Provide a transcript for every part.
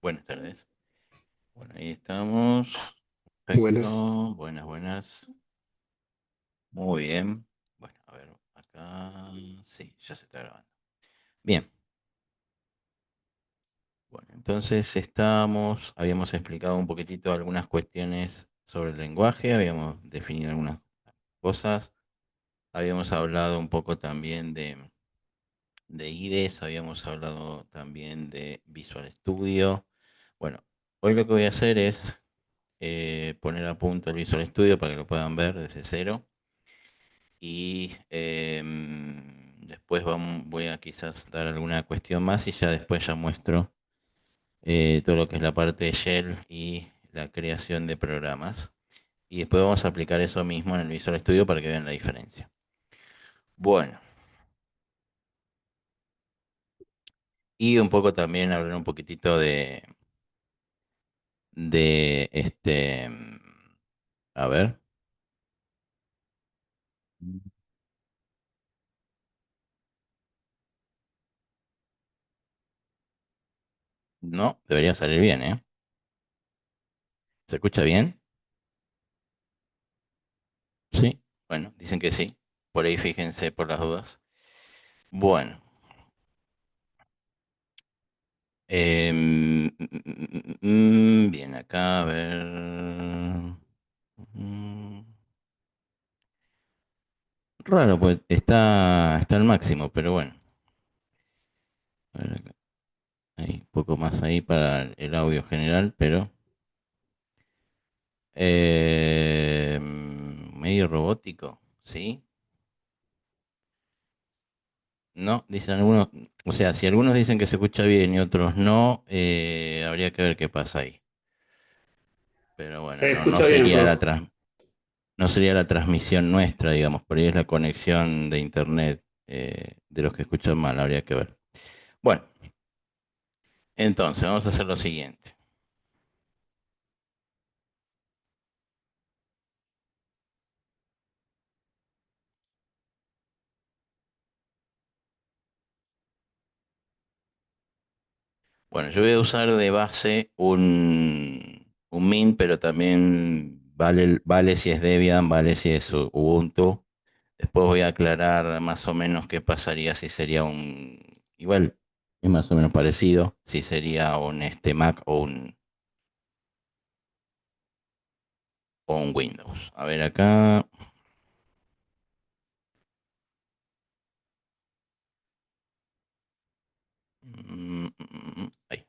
Buenas tardes. Bueno, ahí estamos. Buenas. Perfecto. Buenas, buenas. Muy bien. Bueno, a ver, acá. Sí, ya se está grabando. Bien. Bueno, entonces habíamos explicado un poquitito algunas cuestiones sobre el lenguaje, habíamos definido algunas cosas, habíamos hablado un poco también de IDEs, habíamos hablado también de Visual Studio. Bueno, hoy lo que voy a hacer es poner a punto el Visual Studio para que lo puedan ver desde cero. Y después voy a quizás dar alguna cuestión más y ya después ya muestro todo lo que es la parte de Shell y la creación de programas. Y después vamos a aplicar eso mismo en el Visual Studio para que vean la diferencia. Bueno, y un poco también hablar un poquitito de a ver, no, debería salir bien, ¿eh? ¿Se escucha bien? Sí, bueno, dicen que sí. Por ahí fíjense por las dudas. Bueno, bien, acá a ver. Mm, Raro, pues está al máximo, pero bueno. A ver acá. Hay un poco más ahí para el audio general, pero medio robótico, ¿sí? No, dicen algunos, o sea, si algunos dicen que se escucha bien y otros no, habría que ver qué pasa ahí. Pero bueno, no Escucha bien, sería Prof. no sería la transmisión nuestra, digamos, por ahí es la conexión de internet de los que escuchan mal, habría que ver. Bueno, entonces vamos a hacer lo siguiente. Bueno, yo voy a usar de base un Mint, pero también vale si es Debian, vale si es Ubuntu. Después voy a aclarar más o menos qué pasaría si sería igual, es más o menos parecido, si sería un Mac o un Windows. A ver acá. Ahí.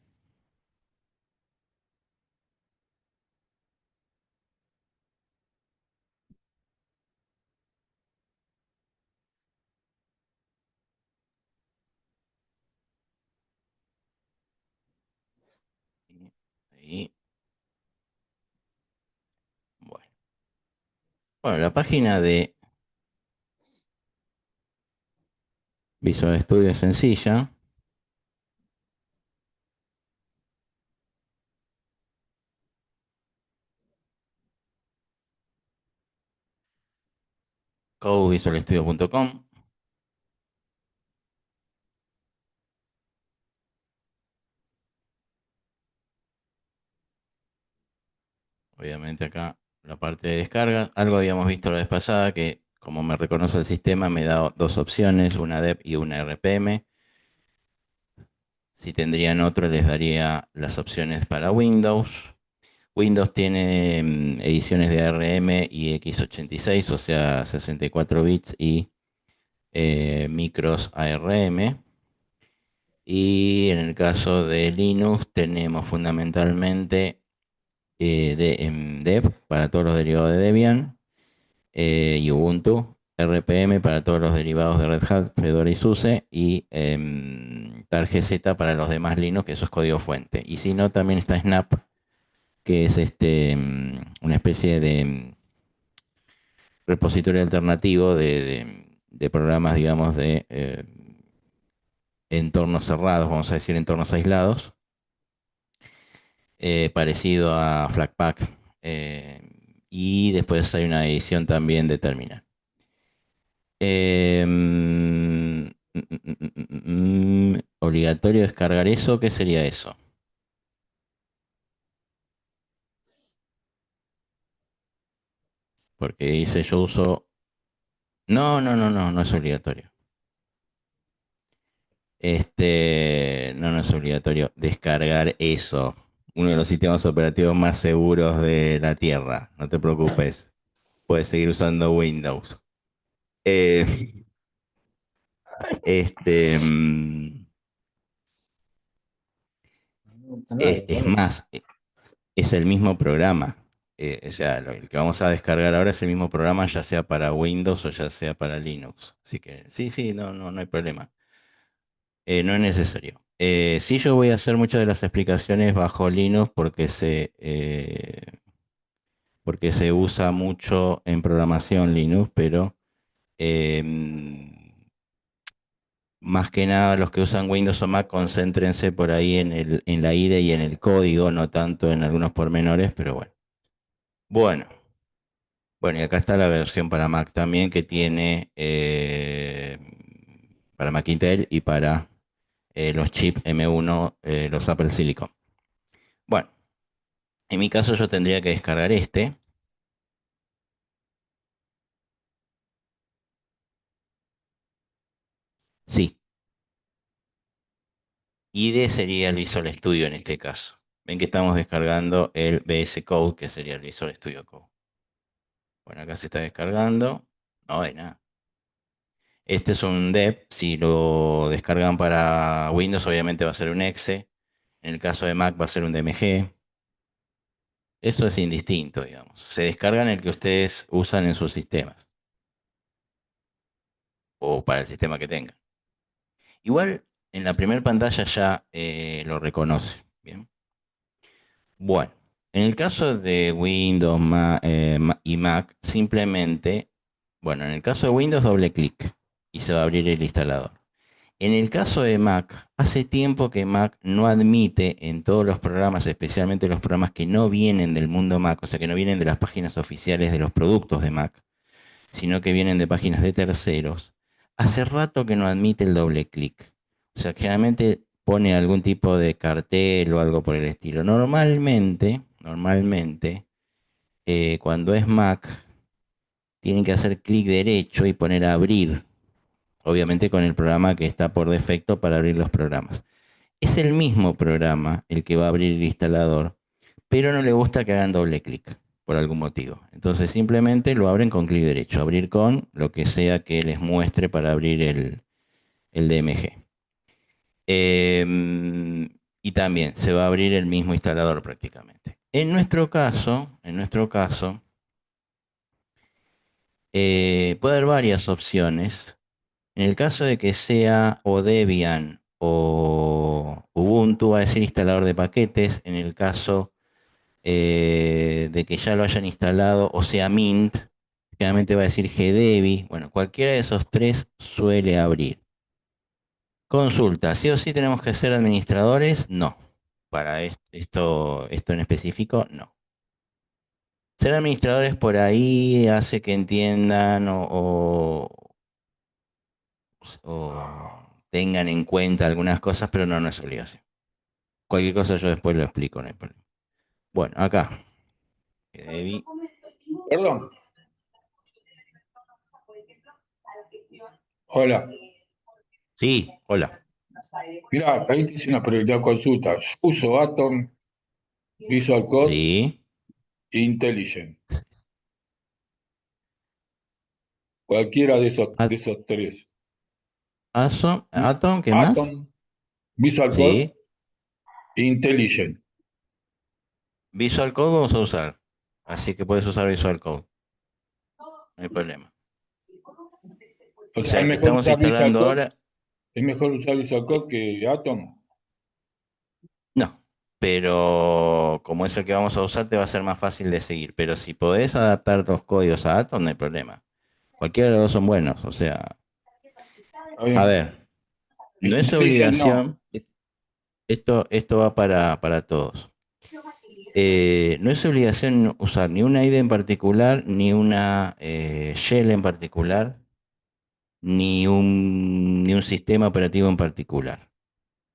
Ahí. Bueno. Bueno, la página de Visual Studio es sencilla. codevisualstudio.com. Obviamente acá la parte de descarga. Algo habíamos visto la vez pasada que como me reconoce el sistema me da dos opciones, una DEP y una RPM. Si tendrían otro les daría las opciones para Windows. Windows tiene ediciones de ARM y x86, o sea, 64 bits y micros ARM. Y en el caso de Linux tenemos fundamentalmente Dev para todos los derivados de Debian y Ubuntu, RPM para todos los derivados de Red Hat, Fedora y SUSE y TarGZ para los demás Linux, que eso es código fuente. Y si no, también está Snap, que es una especie de repositorio alternativo de programas, digamos, de entornos cerrados, vamos a decir entornos aislados, parecido a Flatpak. Y después hay una edición también de terminal. Obligatorio descargar eso, ¿qué sería eso? porque dice yo uso... No, no, no, no, no es obligatorio. No, no es obligatorio descargar eso. Uno de los sistemas operativos más seguros de la Tierra. No te preocupes. Puedes seguir usando Windows. Eh, este, mm, No pasa nada, es bueno. más, es el mismo programa. O sea, el que vamos a descargar ahora es el mismo programa, ya sea para Windows o ya sea para Linux. Así que sí, sí, no, no, no hay problema. No es necesario. Sí, yo voy a hacer muchas de las explicaciones bajo Linux porque se usa mucho en programación Linux, pero más que nada los que usan Windows o Mac, concéntrense por ahí en la IDE y en el código, no tanto en algunos pormenores, pero bueno. Bueno, bueno, y acá está la versión para Mac también que tiene para Mac Intel y para los chips M1, los Apple Silicon. Bueno, en mi caso yo tendría que descargar este. Sí, IDE sería el Visual Studio en este caso. Ven que estamos descargando el VS Code, que sería el Visual Studio Code. Bueno, acá se está descargando. No hay nada. Este es un dev. Si lo descargan para Windows, obviamente va a ser un exe. En el caso de Mac va a ser un DMG. Eso es indistinto, digamos. Se descargan el que ustedes usan en sus sistemas o para el sistema que tengan. Igual en la primera pantalla ya lo reconoce. Bien. Bueno, en el caso de Windows y Mac, simplemente, bueno, en el caso de Windows, doble clic y se va a abrir el instalador. En el caso de Mac, hace tiempo que Mac no admite en todos los programas, especialmente los programas que no vienen del mundo Mac, o sea, que no vienen de las páginas oficiales de los productos de Mac, sino que vienen de páginas de terceros. Hace rato que no admite el doble clic. O sea, generalmente pone algún tipo de cartel o algo por el estilo. Normalmente, cuando es Mac, tienen que hacer clic derecho y poner abrir, obviamente con el programa que está por defecto para abrir los programas. Es el mismo programa el que va a abrir el instalador, pero no le gusta que hagan doble clic por algún motivo. Entonces simplemente lo abren con clic derecho, abrir con lo que sea que les muestre para abrir el DMG. Y también se va a abrir el mismo instalador prácticamente. En nuestro caso, puede haber varias opciones. En el caso de que sea o Debian o Ubuntu, va a decir instalador de paquetes. En el caso de que ya lo hayan instalado o sea Mint, generalmente va a decir GDebi. Bueno, cualquiera de esos tres suele abrir. Consulta, ¿sí o sí tenemos que ser administradores? No. Para esto en específico, no. Ser administradores por ahí hace que entiendan o tengan en cuenta algunas cosas, pero no, no es obligación. Cualquier cosa yo después lo explico, no hay problema. Bueno, acá. GDebi. Perdón. Hola. Sí, hola. Mira, ahí te hice una prioridad consulta. Yo uso Atom, Visual Code Sí. e Intelligent. Cualquiera de esos tres. Atom, ¿qué más? Atom, Visual Code Sí. e Intelligent. Visual Code vamos a usar. Así que puedes usar Visual Code. No hay problema. O O sea, sea, el que estamos instalando ahora, es mejor usar Visual Code que Atom. no. Pero como es el que vamos a usar, te va a ser más fácil de seguir. Pero si podés adaptar los códigos a Atom, no hay problema. Cualquiera de los dos son buenos. O sea, Está a bien. ver, no es Intelligent no. obligación. Esto va para todos. No es obligación usar ni una IDE en particular, ni una shell en particular, ni un sistema operativo en particular.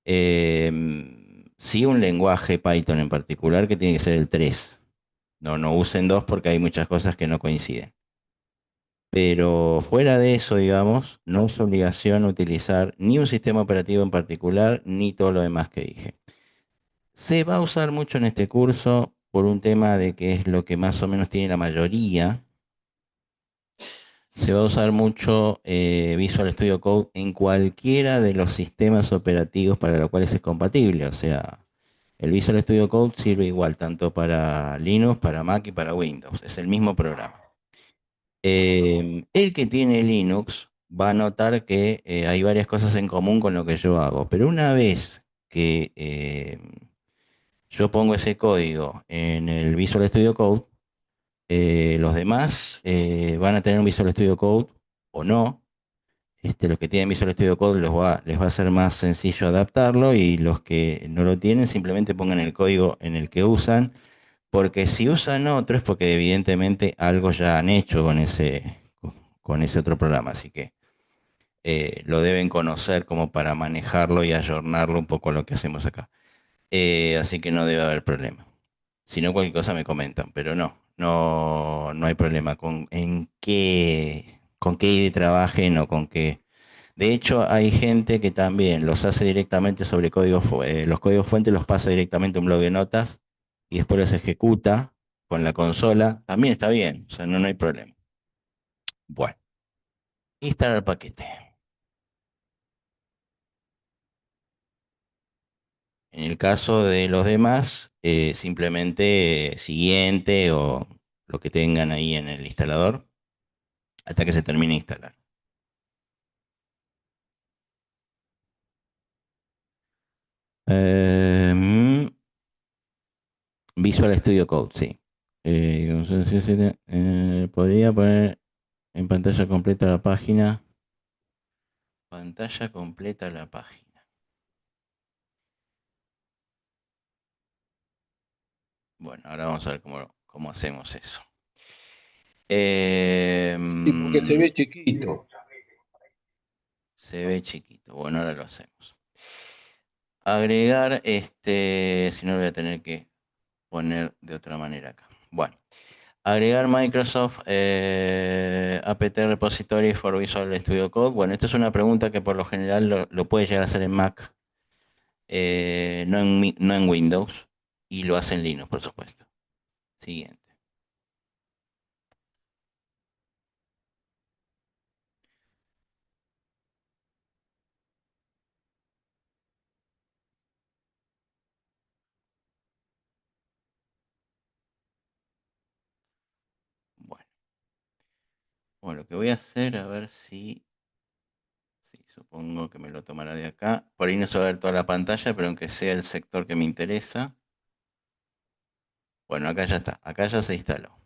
Sí un lenguaje Python en particular que tiene que ser el 3. No, no usen dos porque hay muchas cosas que no coinciden. Pero fuera de eso, digamos, no es obligación utilizar ni un sistema operativo en particular, ni todo lo demás que dije. Se va a usar mucho en este curso por un tema de que es lo que más o menos tiene la mayoría. Se va a usar mucho Visual Studio Code en cualquiera de los sistemas operativos para los cuales es compatible. O sea, el Visual Studio Code sirve igual tanto para Linux, para Mac y para Windows. Es el mismo programa. El que tiene Linux va a notar que hay varias cosas en común con lo que yo hago. Pero una vez que yo pongo ese código en el Visual Studio Code, los demás van a tener un Visual Studio Code o no. Los que tienen Visual Studio Code les va a ser más sencillo adaptarlo y los que no lo tienen simplemente pongan el código en el que usan, porque si usan otro es porque evidentemente algo ya han hecho con ese otro programa, así que lo deben conocer como para manejarlo y ayornarlo un poco a lo que hacemos acá. Así que no debe haber problema. Si no, cualquier cosa me comentan, pero no hay problema con qué IDE trabajen o con qué. De hecho, hay gente que también los hace directamente sobre los códigos fuentes los pasa directamente a un bloc de notas y después los ejecuta con la consola. También está bien, o sea, no hay problema. Bueno, instalar el paquete. En el caso de los demás, simplemente siguiente o lo que tengan ahí en el instalador hasta que se termine de instalar. Mm, Visual Studio Code, sí. No sé podría poner en pantalla completa la página. Pantalla completa la página. Bueno, ahora vamos a ver cómo hacemos eso. Sí, porque se Mm, ve chiquito. Se ve chiquito. Bueno, ahora lo hacemos. Agregar, si no lo voy a tener que poner de otra manera acá. Bueno, agregar Microsoft apt repository for Visual Studio Code. Bueno, esta es una pregunta que por lo general lo puede llegar a hacer en Mac, no en Windows, y lo hace en Linux, por supuesto. Siguiente. Bueno, lo que voy a hacer, a ver si, sí, supongo que me lo tomará de acá. Por ahí no se va a ver toda la pantalla, pero aunque sea el sector que me interesa. Bueno, acá ya está, acá ya se instaló.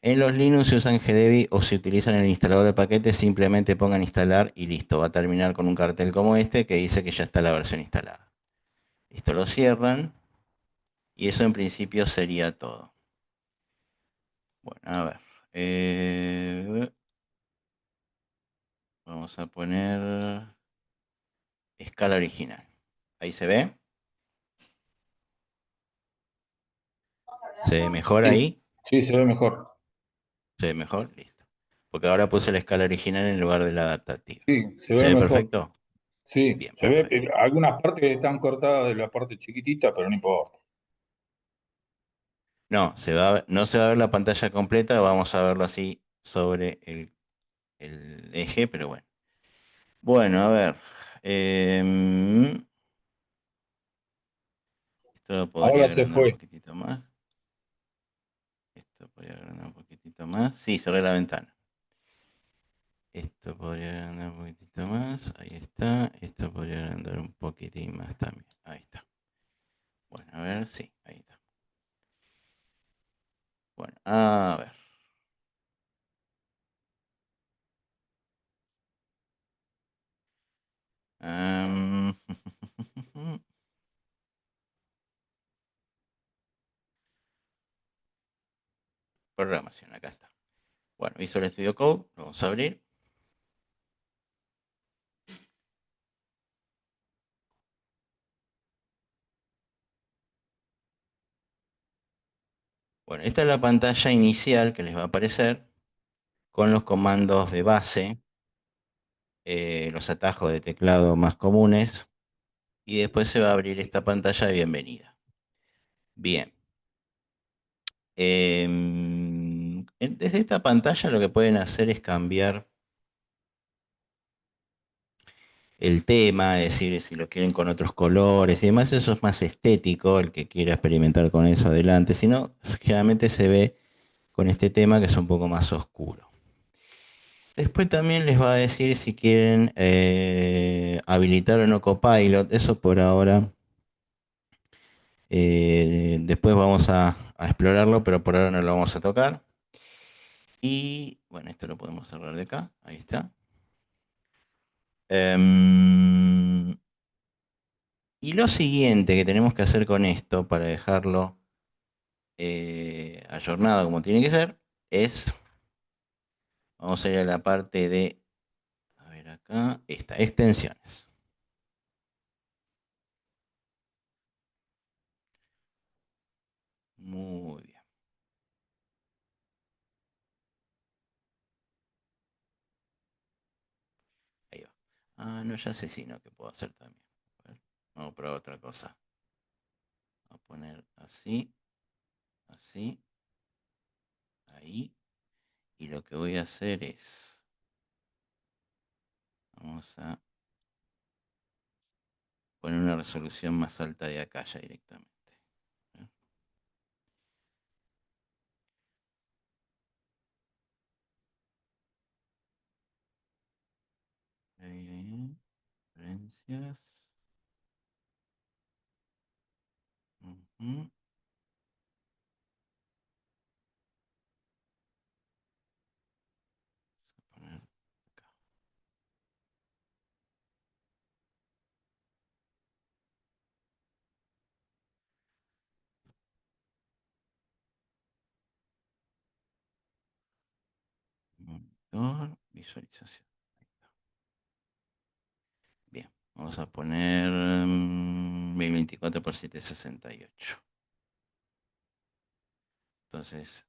En los Linux se usan GDebi o si utilizan el instalador de paquetes, simplemente pongan instalar y listo. Va a terminar con un cartel como este que dice que ya está la versión instalada. Esto lo cierran y eso en principio sería todo. Bueno, a ver. Vamos a poner escala original. Ahí se ve. ¿Se ve mejor Sí, ahí? sí, se ve mejor. ¿Se ve mejor? Listo. Porque ahora puse la escala original en lugar de la adaptativa. Sí, se ¿Se ve ve mejor. perfecto? Sí, Bien, se ve perfecto. algunas partes que están cortadas de la parte chiquitita, pero no importa. No, no se va a ver la pantalla completa, vamos a verlo así sobre el eje, pero bueno. Bueno, a ver. em, Esto lo podría Ahora se agrandar un fue. poquitito más. Esto podría agrandar un poquitito más. Sí, cerré la ventana. Esto podría agrandar un poquitito más. Ahí está. Esto podría agrandar un poquitín más también. Ahí está. Bueno, a ver, sí, ahí está. Bueno, a ver. Am, Programación, acá está. Bueno, Visual Studio Code, lo vamos a abrir. Bueno, esta es la pantalla inicial que les va a aparecer con los comandos de base, los atajos de teclado más comunes, y después se va a abrir esta pantalla de bienvenida. Bien. Desde esta pantalla lo que pueden hacer es cambiar el tema, es decir, si lo quieren con otros colores y demás, eso es más estético, el que quiera experimentar con eso adelante, si no, generalmente se ve con este tema que es un poco más oscuro. Después también les va a decir si quieren habilitar o no Copilot, eso por ahora, después vamos a explorarlo, pero por ahora no lo vamos a tocar. Y bueno, esto lo podemos cerrar de acá, ahí está. Em, y lo siguiente que tenemos que hacer con esto para dejarlo ayornado como tiene que ser es, vamos a ir a la parte de, a ver acá, esta, extensiones. Muy bien, ahí va. Ah, no, ya sé si no, que puedo hacer también. A ver, vamos a probar otra cosa. Voy a poner así, así, ahí. Y lo que voy a hacer es, vamos a poner una resolución más alta de acá ya directamente. Ahí, preferencias. Ujú. Poner acá. Monitor, visualización. Bien, vamos a poner 1024 por 768. Entonces,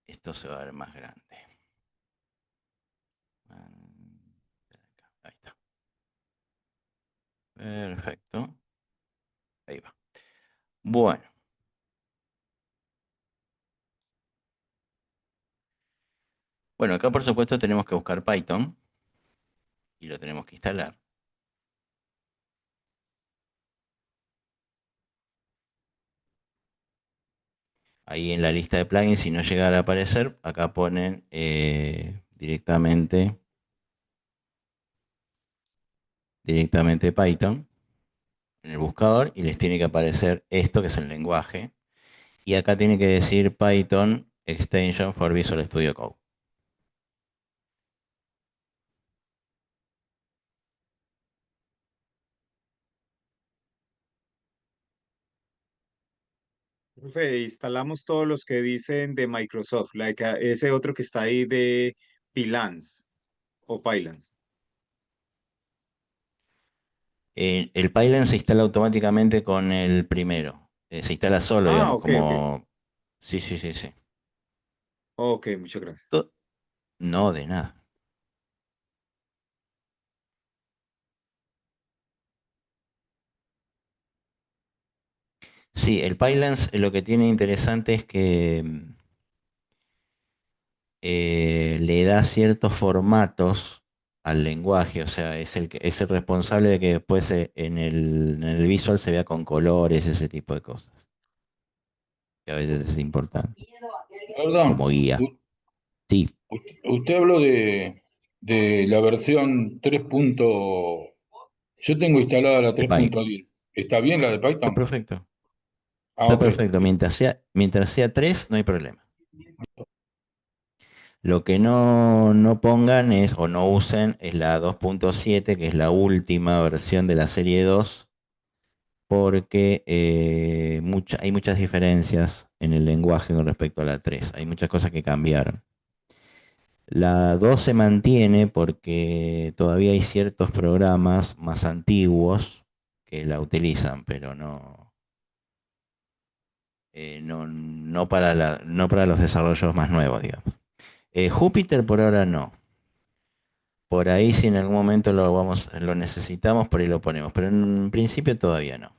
esto se va a ver más grande. Ahí está. Perfecto. Ahí va. Bueno, bueno, acá por supuesto tenemos que buscar Python y lo tenemos que instalar. Ahí en la lista de plugins, si no llegara a aparecer, acá ponen directamente Python en el buscador y les tiene que aparecer esto que es el lenguaje. Y acá tiene que decir Python Extension for Visual Studio Code. Profe, instalamos todos los que dicen de Microsoft, ese otro que está ahí de Pylance o Pylance. El Python se instala automáticamente con el primero. Se instala solo, Ah, digamos, ok, ok. como... Sí, sí, sí, sí. Ok, muchas gracias. To- No, de nada. Sí, el Pylance lo que tiene interesante es que le da ciertos formatos al lenguaje, o sea, es el responsable de que después en el visual se vea con colores, ese tipo de cosas, que a veces es importante, Perdón, como guía. u- Sí, usted habló de la versión 3. Yo tengo instalada la de 3.10. ¿Está bien la de Está Python? perfecto. Ah, Está ok. perfecto. Mientras sea 3 no hay problema. Lo que no pongan es, o no usen, es la 2.7, que es la última versión de la serie 2, porque hay muchas diferencias en el lenguaje con respecto a la 3. Hay muchas cosas que cambiaron. La 2 se mantiene porque todavía hay ciertos programas más antiguos que la utilizan, pero no para los desarrollos más nuevos, digamos. Júpiter por ahora no. Por ahí si en algún momento lo necesitamos, por ahí lo ponemos, pero en principio todavía no.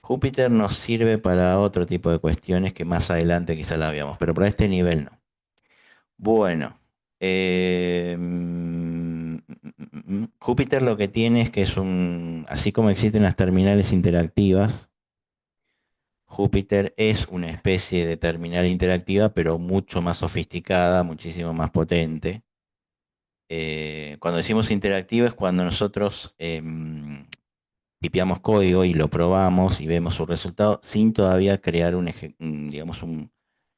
Júpiter nos sirve para otro tipo de cuestiones que más adelante quizá la veamos, pero para este nivel no. Bueno, Júpiter lo que tiene es que es así como existen las terminales interactivas, Júpiter es una especie de terminal interactiva, pero mucho más sofisticada, muchísimo más potente. Cuando decimos interactiva es cuando nosotros tipeamos código y lo probamos y vemos su resultado sin todavía crear digamos, un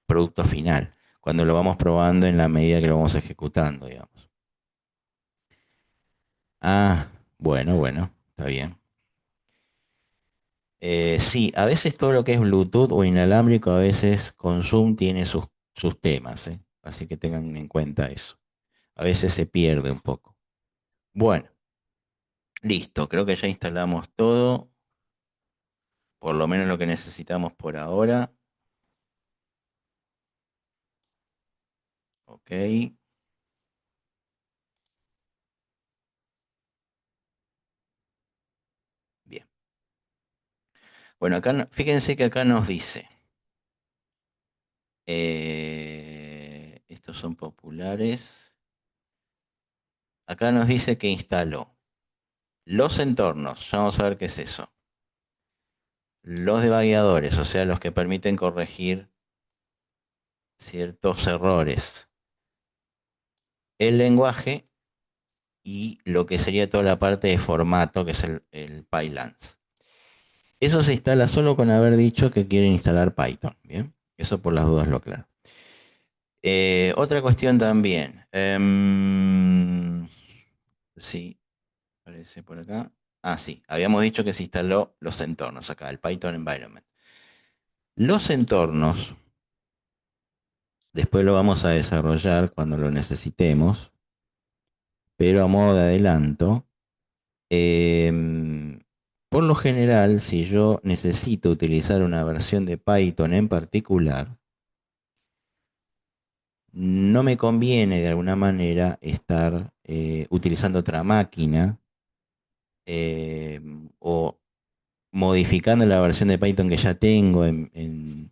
producto final, cuando lo vamos probando en la medida que lo vamos ejecutando, digamos. Ah, bueno, está bien. Sí, a veces todo lo que es Bluetooth o inalámbrico, a veces con Zoom tiene sus temas, ¿eh? Así que tengan en cuenta eso. A veces se pierde un poco. Bueno, listo, creo que ya instalamos todo, por lo menos lo que necesitamos por ahora. Ok, bien. Bueno, acá fíjense que acá nos dice, estos son populares. Acá nos dice que instaló los entornos, ya vamos a ver qué es eso. Los debugueadores, o sea, los que permiten corregir ciertos errores. El lenguaje y lo que sería toda la parte de formato, que es el PyLance. Eso se instala solo con haber dicho que quieren instalar Python, ¿bien? Eso por las dudas lo aclaro. Otra cuestión también. Sí, aparece por acá. Ah, sí, habíamos dicho que se instaló los entornos acá, el Python Environment. Los entornos, después lo vamos a desarrollar cuando lo necesitemos, pero a modo de adelanto, em, por lo general, si yo necesito utilizar una versión de Python en particular, no me conviene de alguna manera estar utilizando otra máquina o modificando la versión de Python que ya tengo en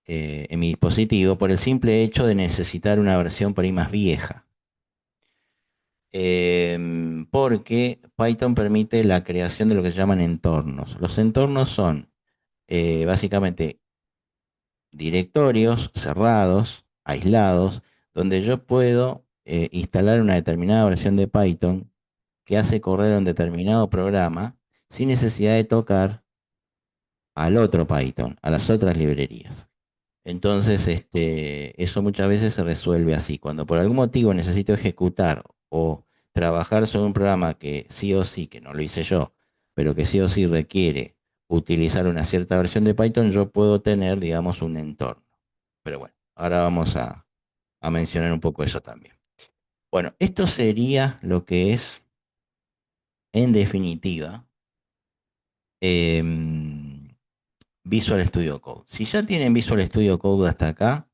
mi dispositivo por el simple hecho de necesitar una versión por ahí más vieja. Porque Python permite la creación de lo que se llaman entornos. Los entornos son básicamente directorios cerrados, aislados, donde yo puedo instalar una determinada versión de Python que hace correr un determinado programa sin necesidad de tocar al otro Python, a las otras librerías. Entonces, eso muchas veces se resuelve así. Cuando por algún motivo necesito ejecutar o trabajar sobre un programa que sí o sí, que no lo hice yo, pero que sí o sí requiere utilizar una cierta versión de Python, yo puedo tener, digamos, un entorno. Pero bueno, ahora vamos a mencionar un poco eso también. Bueno, esto sería lo que es, en definitiva, em, Visual Studio Code. Si ya tienen Visual Studio Code hasta acá,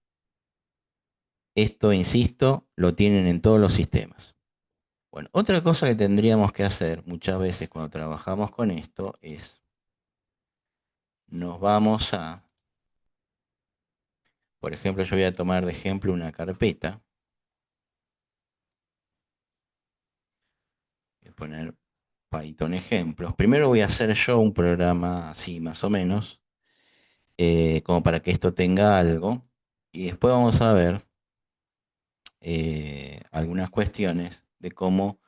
esto, insisto, lo tienen en todos los sistemas. Bueno, otra cosa que tendríamos que hacer muchas veces cuando trabajamos con esto es, nos vamos por ejemplo, yo voy a tomar de ejemplo una carpeta, voy a poner Python ejemplos. Primero voy a hacer yo un programa así más o menos, como para que esto tenga algo, y después vamos a ver algunas cuestiones de cómo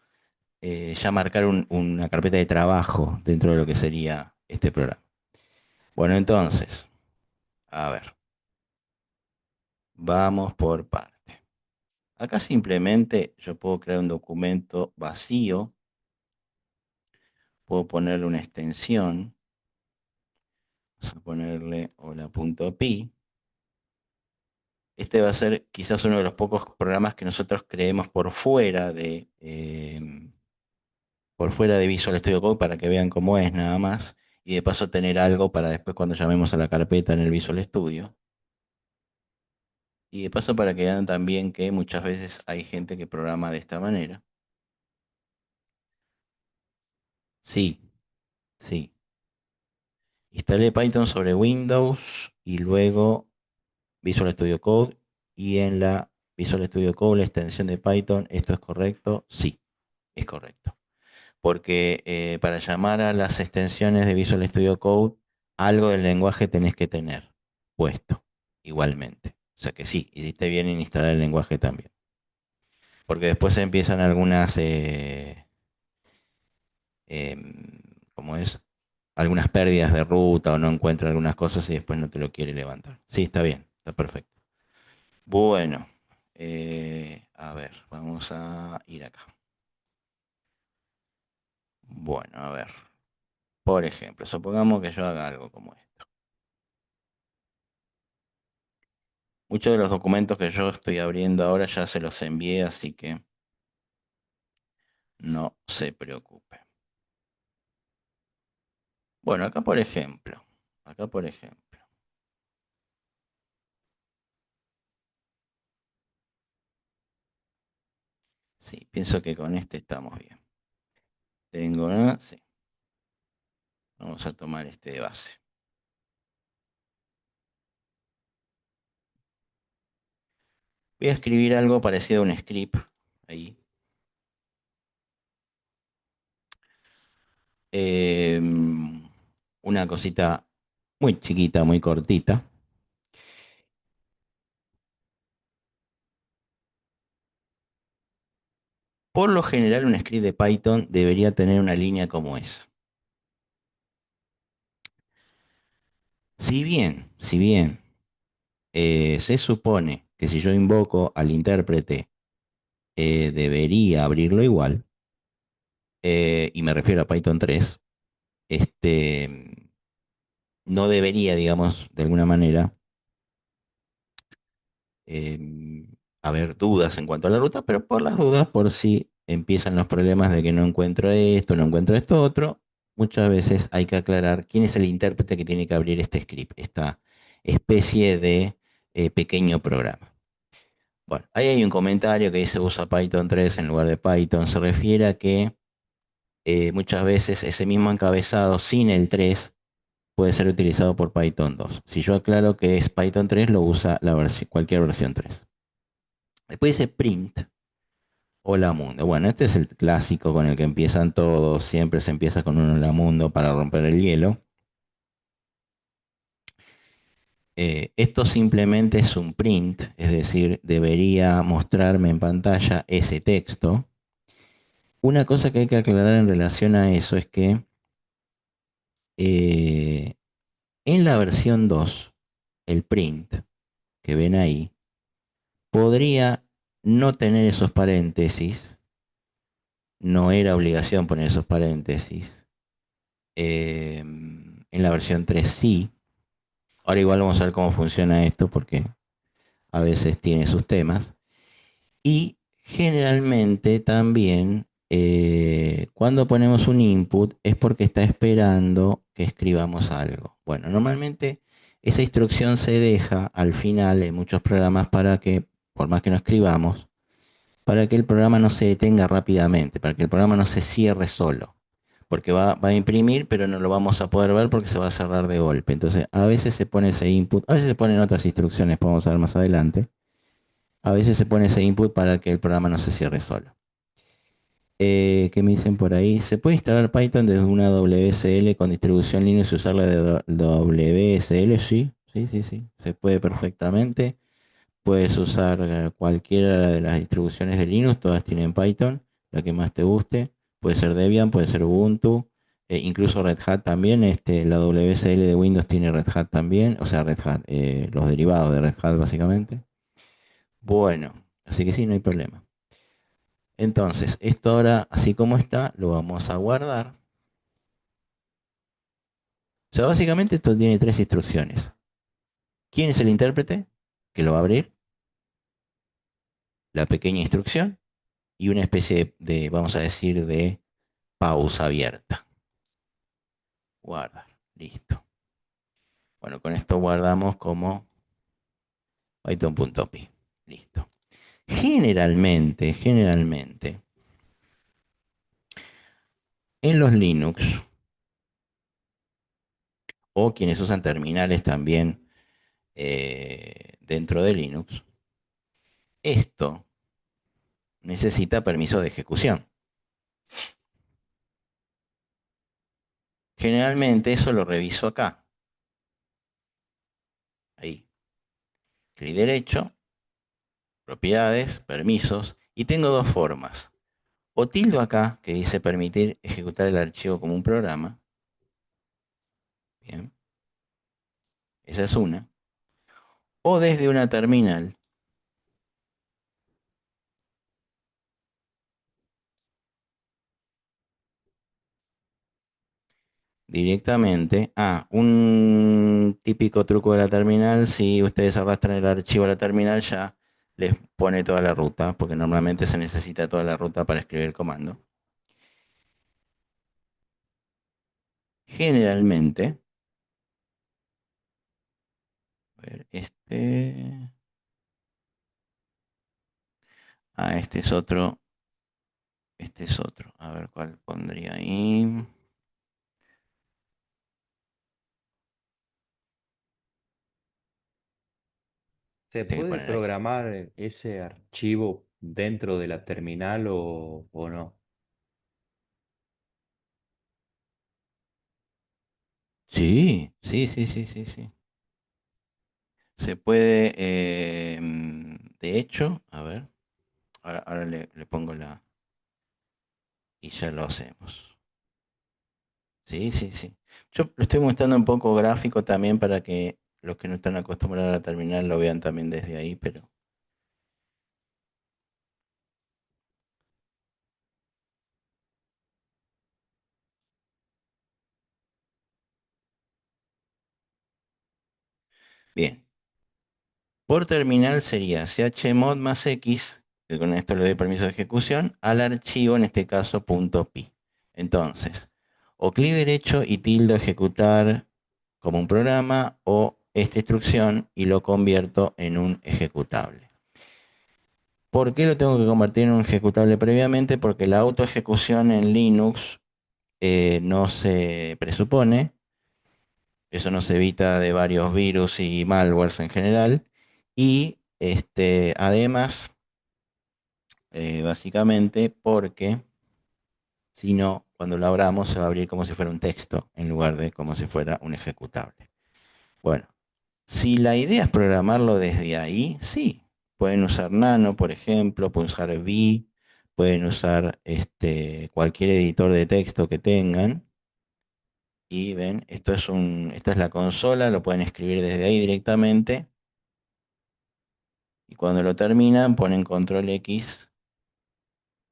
ya marcar una carpeta de trabajo dentro de lo que sería este programa. Bueno, entonces, a ver, vamos por parte. Acá simplemente yo puedo crear un documento vacío, puedo ponerle una extensión, vamos a ponerle hola.py. Este va a ser quizás uno de los pocos programas que nosotros creemos por fuera de Visual Studio Code para que vean cómo es nada más. Y de paso tener algo para después cuando llamemos a la carpeta en el Visual Studio. Y de paso para que vean también que muchas veces hay gente que programa de esta manera. Sí, sí. Instalé Python sobre Windows y luego Visual Studio Code. Y en la Visual Studio Code la extensión de Python, ¿esto es correcto? Sí, es correcto. Porque para llamar a las extensiones de Visual Studio Code, algo del lenguaje tenés que tener puesto igualmente. O sea que sí, hiciste bien en instalar el lenguaje también. Porque después empiezan algunas, ¿cómo es? Algunas pérdidas de ruta o no encuentra algunas cosas y después no te lo quiere levantar. Sí, está bien, está perfecto. Bueno, a ver, vamos a ir acá. Bueno, a ver. Por ejemplo, supongamos que yo haga algo como esto. Muchos de los documentos que yo estoy abriendo ahora ya se los envié, así que no se preocupe. Bueno, acá por ejemplo. Sí, pienso que con este estamos bien. Tengo, ¿no? Sí. Vamos a tomar este de base. Voy a escribir algo parecido a un script ahí. Una cosita muy chiquita, muy cortita. Por lo general, un script de Python debería tener una línea como esa. Si bien se supone que si yo invoco al intérprete debería abrirlo igual, y me refiero a Python 3, este, no debería, digamos, de alguna manera, eh, haber dudas en cuanto a la ruta, pero por las dudas, por si empiezan los problemas de que no encuentro esto otro, muchas veces hay que aclarar quién es el intérprete que tiene que abrir este script, esta especie de pequeño programa. Bueno, ahí hay un comentario que dice usa Python 3 en lugar de Python. Se refiere a que muchas veces ese mismo encabezado sin el 3 puede ser utilizado por Python 2. Si yo aclaro que es Python 3, lo usa cualquier versión 3. Después dice print. Hola mundo. Bueno, este es el clásico con el que empiezan todos. Siempre se empieza con un hola mundo para romper el hielo. Esto simplemente es un print, es decir, debería mostrarme en pantalla ese texto. Una cosa que hay que aclarar en relación a eso es que eh, en la versión 2, el print que ven ahí podría no tener esos paréntesis, no era obligación poner esos paréntesis. En la versión 3 sí. Ahora igual vamos a ver cómo funciona esto porque a veces tiene sus temas. Y generalmente también cuando ponemos un input es porque está esperando que escribamos algo. Bueno, normalmente esa instrucción se deja al final en muchos programas para que, por más que no escribamos, para que el programa no se detenga rápidamente, para que el programa no se cierre solo. Porque va a imprimir, pero no lo vamos a poder ver porque se va a cerrar de golpe. Entonces, a veces se pone ese input, a veces se ponen otras instrucciones, podemos ver más adelante. A veces se pone ese input para que el programa no se cierre solo. ¿Qué me dicen por ahí? ¿Se puede instalar Python desde una WSL con distribución Linux y usarla de WSL? Sí, sí, sí, sí. Se puede perfectamente. Puedes usar cualquiera de las distribuciones de Linux, todas tienen Python, la que más te guste. Puede ser Debian, puede ser Ubuntu, incluso Red Hat también. La WSL de Windows tiene Red Hat también, o sea, Red Hat, los derivados de Red Hat básicamente. Bueno, así que sí, no hay problema. Entonces, esto ahora, así como está, lo vamos a guardar. O sea, básicamente esto tiene tres instrucciones. ¿Quién es el intérprete que lo va a abrir? La pequeña instrucción y una especie de, vamos a decir, de pausa abierta. Guardar. Listo. Bueno, con esto guardamos como Python.py. Listo. Generalmente, en los Linux, o quienes usan terminales también dentro de Linux, esto necesita permiso de ejecución. Generalmente eso lo reviso acá. Ahí. Clic derecho, propiedades, permisos, y tengo dos formas. O tildo acá, que dice permitir ejecutar el archivo como un programa. Bien, esa es una. O desde una terminal, directamente. Un típico truco de la terminal, si ustedes arrastran el archivo a la terminal ya les pone toda la ruta, porque normalmente se necesita toda la ruta para escribir el comando. Generalmente, a ver, este es otro, a ver cuál pondría ahí. ¿Se Tiene que puede poner ahí. programar ese archivo dentro de la terminal o no? Sí, sí, sí, sí, sí, sí. Se puede, de hecho, a ver, ahora le pongo y ya lo hacemos. Sí, sí, sí. Yo lo estoy mostrando un poco gráfico también para que los que no están acostumbrados a terminar lo vean también desde ahí, pero bien. Por terminal sería chmod más x, que con esto le doy permiso de ejecución, al archivo, en este caso .py. Entonces, o clic derecho y tildo ejecutar como un programa, o esta instrucción y lo convierto en un ejecutable. ¿Por qué lo tengo que convertir en un ejecutable previamente? Porque la autoejecución en Linux no se presupone, eso nos evita de varios virus y malwares en general, y además, básicamente porque si no, cuando lo abramos se va a abrir como si fuera un texto en lugar de como si fuera un ejecutable. Bueno, si la idea es programarlo desde ahí, sí. Pueden usar Nano, por ejemplo, pueden usar V, pueden usar cualquier editor de texto que tengan. Y ven, esta es la consola, lo pueden escribir desde ahí directamente. Y cuando lo terminan, ponen control X.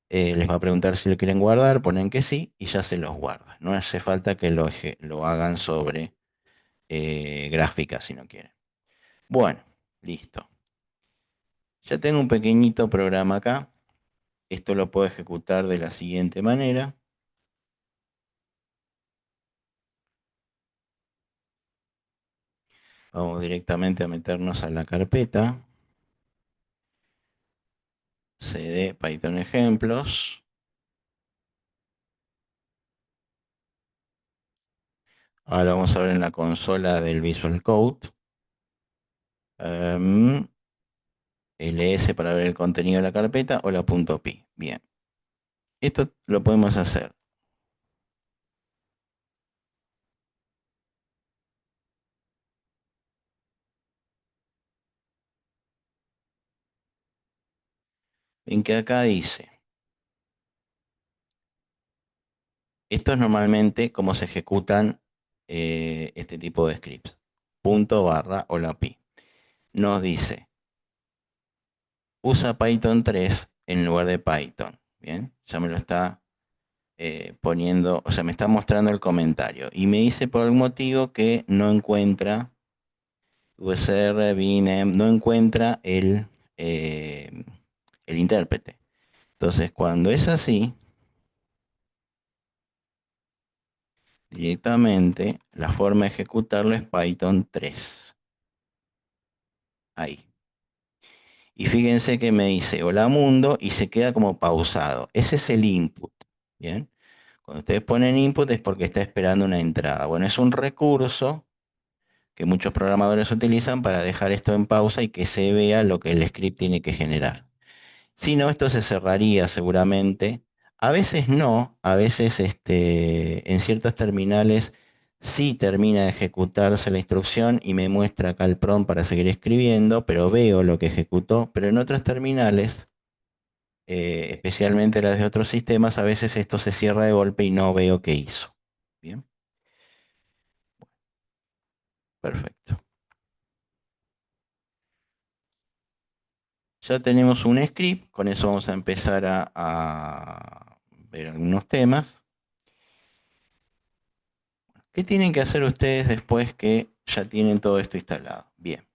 Les va a preguntar si lo quieren guardar, ponen que sí y ya se los guarda. No hace falta que lo hagan sobre gráfica si no quieren. Bueno, listo. Ya tengo un pequeñito programa acá. Esto lo puedo ejecutar de la siguiente manera. Vamos directamente a meternos a la carpeta. cd Python ejemplos. Ahora vamos a ver en la consola del Visual Code. ls para ver el contenido de la carpeta o la .py. Bien. Esto lo podemos hacer. En que acá dice, esto es normalmente cómo se ejecutan este tipo de scripts. Punto barra o la pi. Nos dice, usa Python 3 en lugar de Python. Bien, ya me lo está poniendo, o sea, me está mostrando el comentario. Y me dice por algún motivo que no encuentra USR, VNAME, no encuentra el intérprete. Entonces, cuando es así, directamente la forma de ejecutarlo es Python 3. Ahí. Y fíjense que me dice hola mundo y se queda como pausado. Ese es el input. Bien. Cuando ustedes ponen input es porque está esperando una entrada. Bueno, es un recurso que muchos programadores utilizan para dejar esto en pausa y que se vea lo que el script tiene que generar. Si no, esto se cerraría seguramente. A veces no, a veces en ciertas terminales sí termina de ejecutarse la instrucción y me muestra acá el prompt para seguir escribiendo, pero veo lo que ejecutó. Pero en otras terminales, especialmente las de otros sistemas, a veces esto se cierra de golpe y no veo qué hizo. Bien, perfecto. Ya tenemos un script, con eso vamos a empezar a ver algunos temas. ¿Qué tienen que hacer ustedes después que ya tienen todo esto instalado? Bien.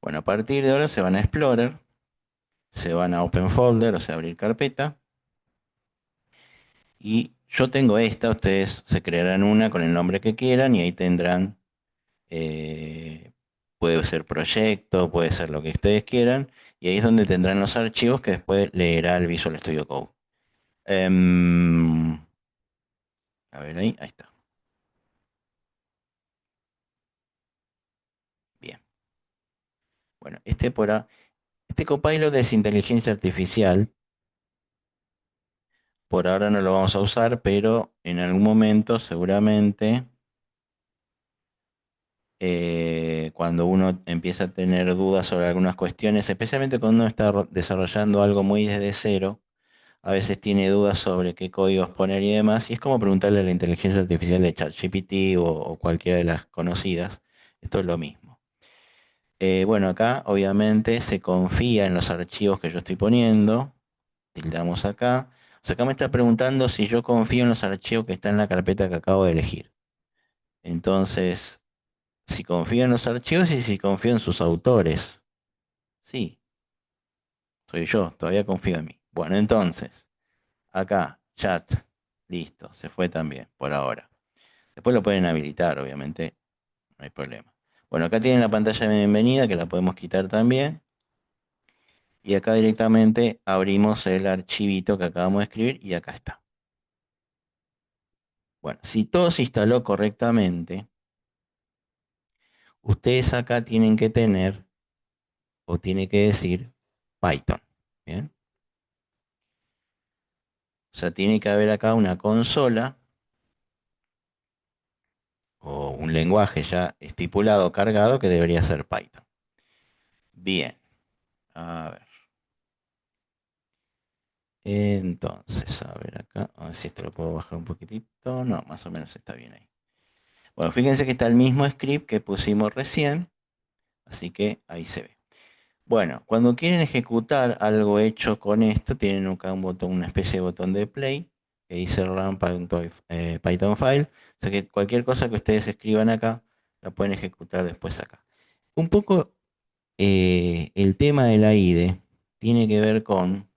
Bueno, a partir de ahora se van a Explorer, se van a Open Folder, o sea, abrir carpeta. Y yo tengo esta, ustedes se crearán una con el nombre que quieran y ahí tendrán, puede ser proyecto, puede ser lo que ustedes quieran. Y ahí es donde tendrán los archivos que después leerá el Visual Studio Code. A ver ahí está. Bien. Bueno, este Copilot es inteligencia artificial. Por ahora no lo vamos a usar, pero en algún momento seguramente cuando uno empieza a tener dudas sobre algunas cuestiones, especialmente cuando uno está desarrollando algo muy desde cero, a veces tiene dudas sobre qué códigos poner y demás, y es como preguntarle a la inteligencia artificial de ChatGPT o cualquiera de las conocidas. Esto es lo mismo. Bueno, acá obviamente se confía en los archivos que yo estoy poniendo. Tildamos acá. O sea, acá me está preguntando si yo confío en los archivos que están en la carpeta que acabo de elegir. Entonces, si confío en los archivos y si confío en sus autores. Sí, soy yo, todavía confío en mí. Bueno, entonces, acá, chat. Listo, se fue también, por ahora. Después lo pueden habilitar, obviamente, no hay problema. Bueno, acá tienen la pantalla de bienvenida que la podemos quitar también. Y acá directamente abrimos el archivito que acabamos de escribir y acá está. Bueno, si todo se instaló correctamente, ustedes acá tienen que tener o tiene que decir Python. ¿Bien? O sea, tiene que haber acá una consola o un lenguaje ya estipulado, cargado, que debería ser Python. Bien, a ver. Entonces, a ver acá, a ver si esto lo puedo bajar un poquitito. No, más o menos está bien ahí. Bueno, fíjense que está el mismo script que pusimos recién, así que ahí se ve. Bueno, cuando quieren ejecutar algo hecho con esto, tienen acá un botón, una especie de botón de play que dice run Python file. O sea que cualquier cosa que ustedes escriban acá, la pueden ejecutar después acá. Un poco el tema de la IDE tiene que ver con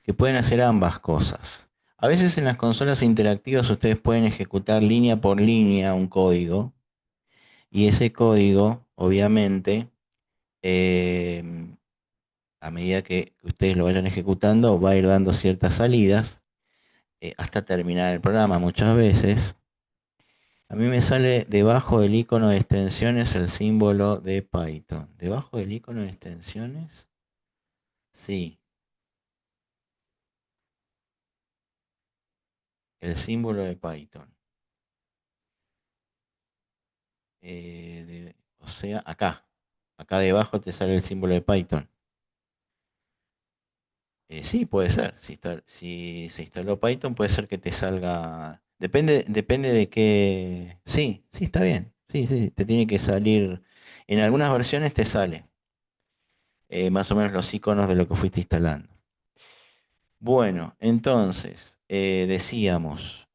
que pueden hacer ambas cosas. A veces en las consolas interactivas ustedes pueden ejecutar línea por línea un código y ese código, obviamente, a medida que ustedes lo vayan ejecutando, va a ir dando ciertas salidas hasta terminar el programa muchas veces. A mí me sale debajo del icono de extensiones el símbolo de Python. ¿Debajo del icono de extensiones? Sí, el símbolo de Python. O sea, acá. Acá debajo te sale el símbolo de Python. Sí, puede ser. Si se instaló Python, puede ser que te salga. Depende de qué. Sí, sí, está bien. Sí, sí, te tiene que salir. En algunas versiones te sale más o menos los iconos de lo que fuiste instalando. Bueno, entonces, decíamos,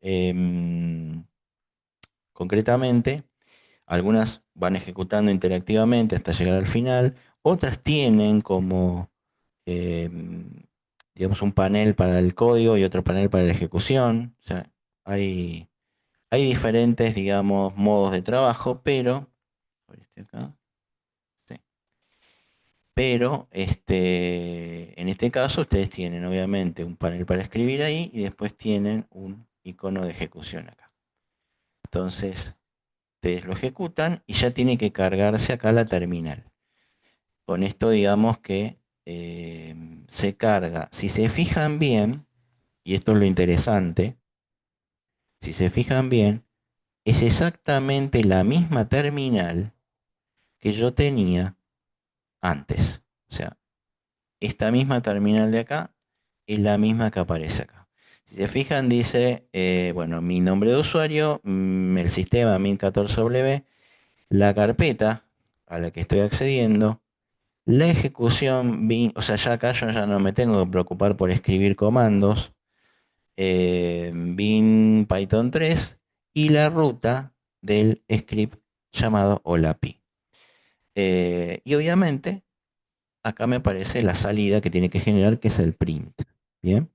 concretamente, algunas van ejecutando interactivamente hasta llegar al final, otras tienen como digamos, un panel para el código y otro panel para la ejecución. O sea, hay hay diferentes, digamos, modos de trabajo, pero, acá, sí. Pero en este caso ustedes tienen obviamente un panel para escribir ahí y después tienen un icono de ejecución acá. Entonces, ustedes lo ejecutan y ya tiene que cargarse acá la terminal. Con esto digamos que se carga. Si se fijan bien, y esto es lo interesante, si se fijan bien, es exactamente la misma terminal que yo tenía antes. O sea, esta misma terminal de acá es la misma que aparece acá. Si se fijan, dice, bueno, mi nombre de usuario, el sistema 1014W, la carpeta a la que estoy accediendo, la ejecución, o sea, ya acá yo ya no me tengo que preocupar por escribir comandos, bin Python 3 y la ruta del script llamado OLAPI. Y obviamente acá me aparece la salida que tiene que generar, que es el print. Bien.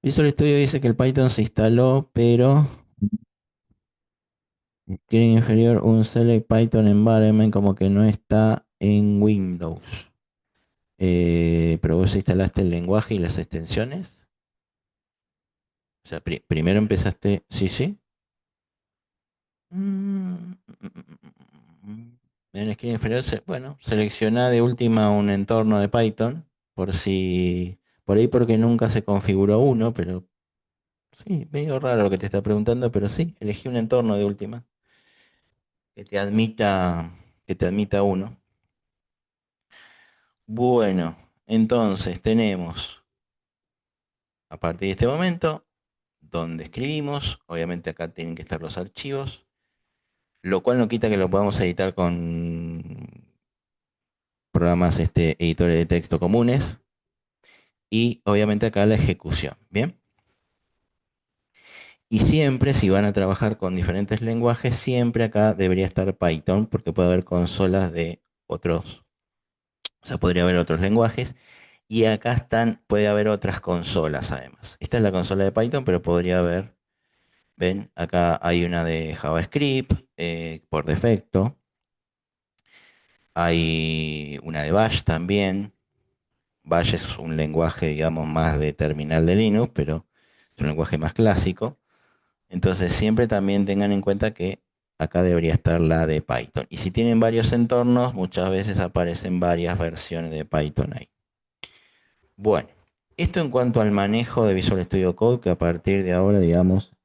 Visual Studio dice que el Python se instaló, pero quiere inferior un select Python environment como que no está en Windows. Pero vos instalaste el lenguaje y las extensiones. O sea, primero empezaste. Sí, sí. En esquina inferior, bueno, selecciona de última un entorno de Python, por si, por ahí porque nunca se configuró uno, pero sí, medio raro lo que te está preguntando, pero sí, elegí un entorno de última que que te admita uno. Bueno, entonces tenemos a partir de este momento donde escribimos, obviamente acá tienen que estar los archivos, lo cual no quita que lo podamos editar con programas editores de texto comunes y obviamente acá la ejecución, ¿bien? Y siempre, si van a trabajar con diferentes lenguajes, siempre acá debería estar Python, porque puede haber consolas de otros, o sea, podría haber otros lenguajes. Y acá puede haber otras consolas además. Esta es la consola de Python, pero podría haber, ven, acá hay una de JavaScript por defecto. Hay una de Bash también. Bash es un lenguaje, digamos, más de terminal de Linux, pero es un lenguaje más clásico. Entonces siempre también tengan en cuenta que acá debería estar la de Python. Y si tienen varios entornos, muchas veces aparecen varias versiones de Python ahí. Bueno, esto en cuanto al manejo de Visual Studio Code, que a partir de ahora, digamos,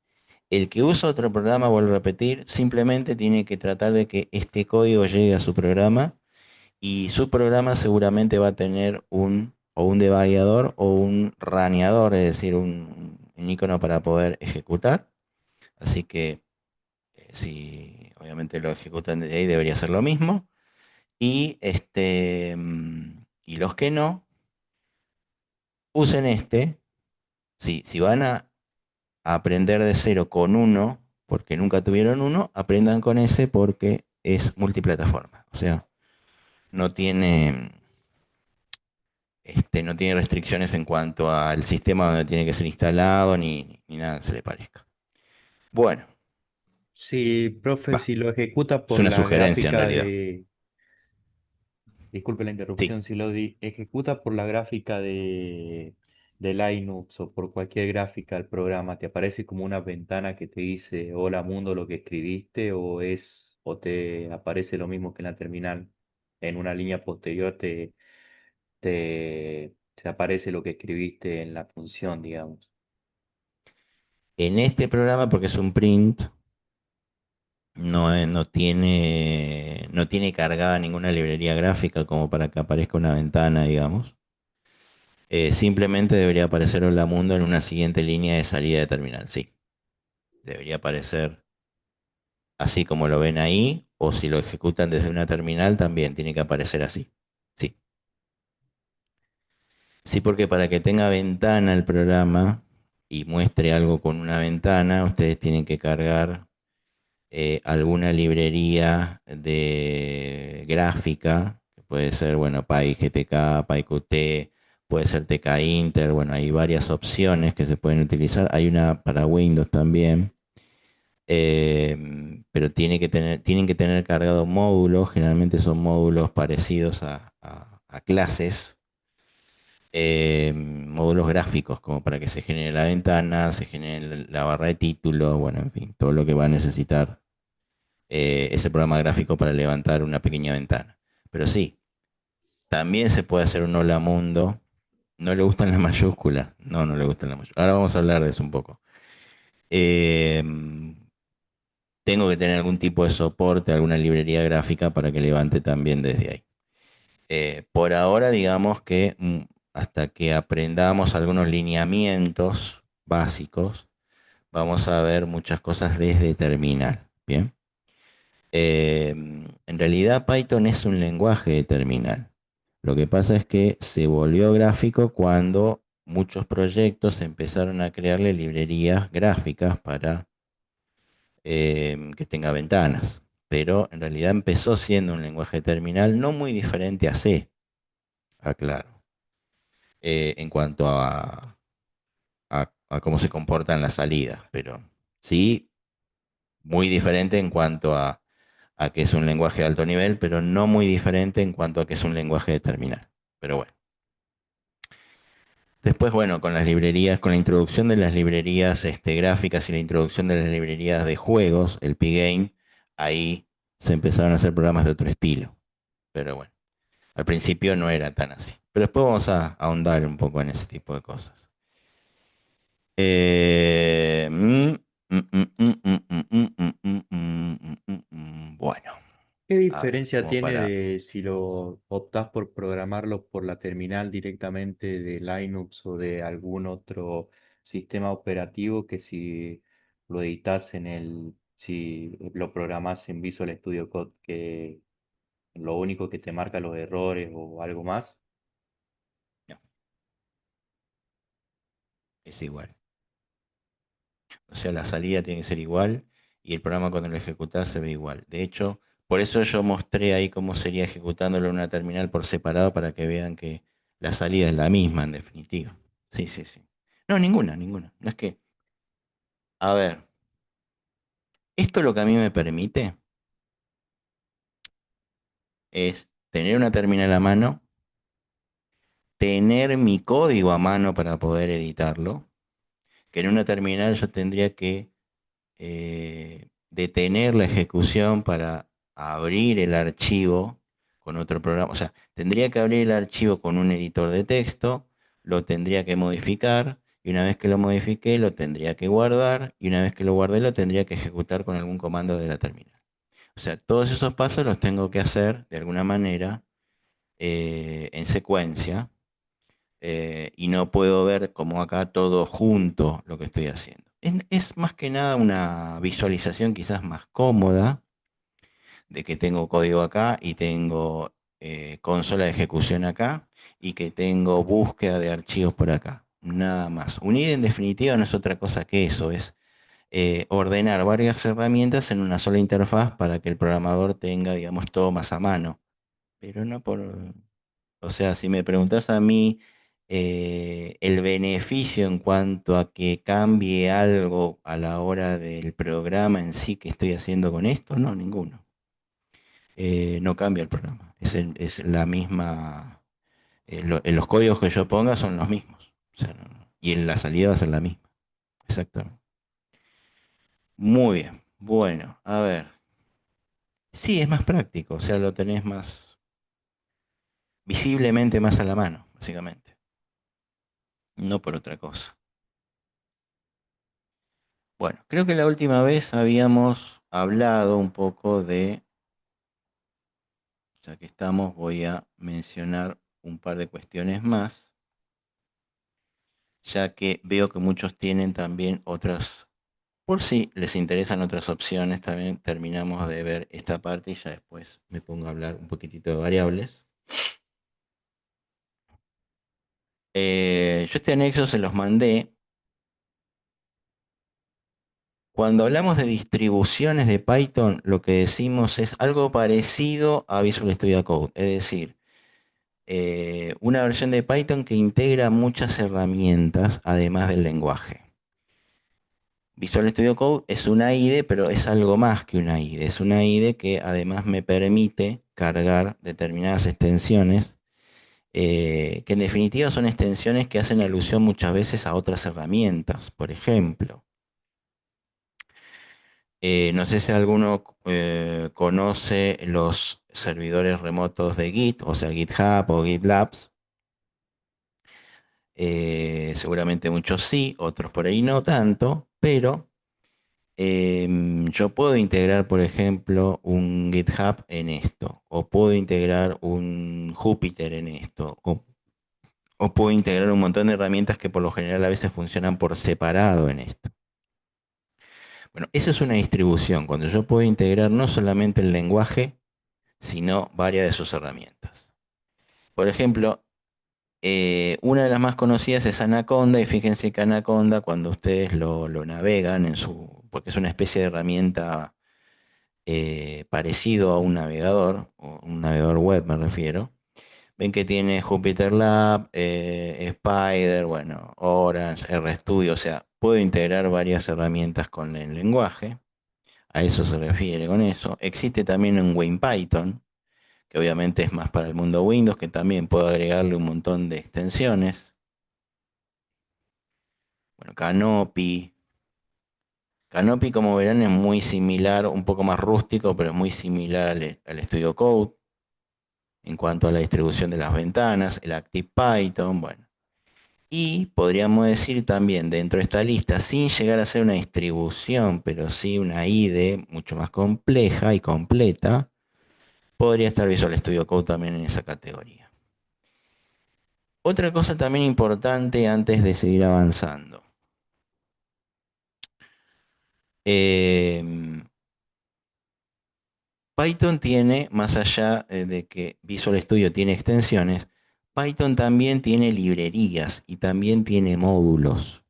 el que usa otro programa, vuelvo a repetir, simplemente tiene que tratar de que este código llegue a su programa y su programa seguramente va a tener o un debugueador o un raneador, es decir, un icono para poder ejecutar. Así que si obviamente lo ejecutan desde ahí debería ser lo mismo. Y y los que no, usen este. Si van a aprender de cero con uno, porque nunca tuvieron uno, aprendan con ese porque es multiplataforma. O sea, no tiene, no tiene restricciones en cuanto al sistema donde tiene que ser instalado ni nada que se le parezca. Bueno, Sí, profe, va. si lo ejecuta Es por una la sugerencia en gráfica realidad. disculpe la Sí. interrupción, si lo ejecuta por la gráfica de Linux o por cualquier gráfica del programa, ¿te aparece como una ventana que te dice hola mundo lo que escribiste o te aparece lo mismo que en la terminal? En una línea posterior te aparece lo que escribiste en la función, digamos. En este programa, porque es un print, no tiene cargada ninguna librería gráfica como para que aparezca una ventana, digamos. Simplemente debería aparecer Hola Mundo en una siguiente línea de salida de terminal. Sí, debería aparecer así como lo ven ahí, o si lo ejecutan desde una terminal también tiene que aparecer así. Sí, sí, porque para que tenga ventana el programa y muestre algo con una ventana, ustedes tienen que cargar alguna librería de gráfica, que puede ser, bueno, PyGTK, PyQt, puede ser TK-Inter, bueno, hay varias opciones que se pueden utilizar. Hay una para Windows también, pero tienen que tener cargado módulos, generalmente son módulos parecidos a clases, módulos gráficos, como para que se genere la ventana, se genere la barra de título, bueno, en fin, todo lo que va a necesitar ese programa gráfico para levantar una pequeña ventana. Pero sí, también se puede hacer un hola mundo. No le gustan las mayúsculas. No, no le gustan las mayúsculas. Ahora vamos a hablar de eso un poco. Eh, Tengo que tener algún tipo de soporte, alguna librería gráfica para que levante también desde ahí. Por ahora, digamos que hasta que aprendamos algunos lineamientos básicos, vamos a ver muchas cosas desde terminal. Bien. En realidad Python es un lenguaje de terminal. Lo que pasa es que se volvió gráfico cuando muchos proyectos empezaron a crearle librerías gráficas para que tenga ventanas. Pero en realidad empezó siendo un lenguaje terminal no muy diferente a C, aclaro, en cuanto a cómo se comportan las salidas, pero sí muy diferente en cuanto a que es un lenguaje de alto nivel, pero no muy diferente en cuanto a que es un lenguaje de terminal. Pero bueno. Después, bueno, con las librerías, con la introducción de las librerías gráficas y la introducción de las librerías de juegos, el P-Game, ahí se empezaron a hacer programas de otro estilo. Pero bueno, al principio no era tan así. Pero después vamos a ahondar un poco en ese tipo de cosas. Bueno, ¿Qué a ver, diferencia como tiene para... de si lo optás por programarlo por la terminal directamente de Linux o de algún otro sistema operativo que si lo editas si lo programás en Visual Studio Code, que lo único que te marca los errores o algo más? No, es igual. O sea, la salida tiene que ser igual y el programa cuando lo ejecutás se ve igual. De hecho, por eso yo mostré ahí cómo sería ejecutándolo en una terminal por separado para que vean que la salida es la misma en definitiva. Sí, sí, sí. No, ninguna, ninguna. No es que, a ver, esto lo que a mí me permite es tener una terminal a mano, tener mi código a mano para poder editarlo, que en una terminal yo tendría que detener la ejecución para abrir el archivo con otro programa. O sea, tendría que abrir el archivo con un editor de texto, lo tendría que modificar y una vez que lo modifique lo tendría que guardar y una vez que lo guardé lo tendría que ejecutar con algún comando de la terminal. O sea, todos esos pasos los tengo que hacer de alguna manera en secuencia y no puedo ver como acá todo junto lo que estoy haciendo. Es más que nada una visualización quizás más cómoda de que tengo código acá y tengo consola de ejecución acá y que tengo búsqueda de archivos por acá. Nada más. Unir en definitiva no es otra cosa que eso, es ordenar varias herramientas en una sola interfaz para que el programador tenga, digamos, todo más a mano. Pero no por, o sea, si me preguntas a mí el beneficio en cuanto a que cambie algo a la hora del programa en sí que estoy haciendo con esto, no, ninguno. No cambia el programa. Es la misma. Los códigos que yo ponga son los mismos. O sea, y en la salida va a ser la misma. Exactamente. Muy bien. Bueno, a ver. Sí, es más práctico. O sea, lo tenés más visiblemente más a la mano, básicamente. No por otra cosa. Bueno, creo que la última vez habíamos hablado un poco de, ya que estamos, voy a mencionar un par de cuestiones más, ya que veo que muchos tienen también otras, por si les interesan otras opciones, también terminamos de ver esta parte y ya después me pongo a hablar un poquitito de variables. Yo este anexo se los mandé. Cuando hablamos de distribuciones de Python, lo que decimos es algo parecido a Visual Studio Code, es decir, una versión de Python que integra muchas herramientas además del lenguaje. Visual Studio Code es una IDE, pero es algo más que una IDE. Es una IDE que además me permite cargar determinadas extensiones, que en definitiva son extensiones que hacen alusión muchas veces a otras herramientas. Por ejemplo, no sé si alguno conoce los servidores remotos de Git, o sea, GitHub o GitLab. Seguramente muchos sí, otros por ahí no tanto, pero yo puedo integrar, por ejemplo, un GitHub en esto, o puedo integrar un Jupyter en esto, o puedo integrar un montón de herramientas que por lo general a veces funcionan por separado en esto. Bueno, eso es una distribución, cuando yo puedo integrar no solamente el lenguaje, sino varias de sus herramientas. Por ejemplo, una de las más conocidas es Anaconda, y fíjense que Anaconda, cuando ustedes lo navegan porque es una especie de herramienta parecido a un navegador, o un navegador web me refiero, ven que tiene Jupyter Lab, Spider, bueno, Orange, RStudio, o sea, puedo integrar varias herramientas con el lenguaje, a eso se refiere con eso. Existe también un WinPython, que obviamente es más para el mundo Windows, que también puedo agregarle un montón de extensiones. Bueno, Canopy. Canopy, como verán, es muy similar, un poco más rústico, pero es muy similar al Studio Code en cuanto a la distribución de las ventanas, el ActivePython, bueno. Y podríamos decir también dentro de esta lista, sin llegar a ser una distribución, pero sí una IDE mucho más compleja y completa, podría estar Visual Studio Code también en esa categoría. Otra cosa también importante antes de seguir avanzando. Python tiene, más allá de que Visual Studio tiene extensiones, Python también tiene librerías y también tiene módulos.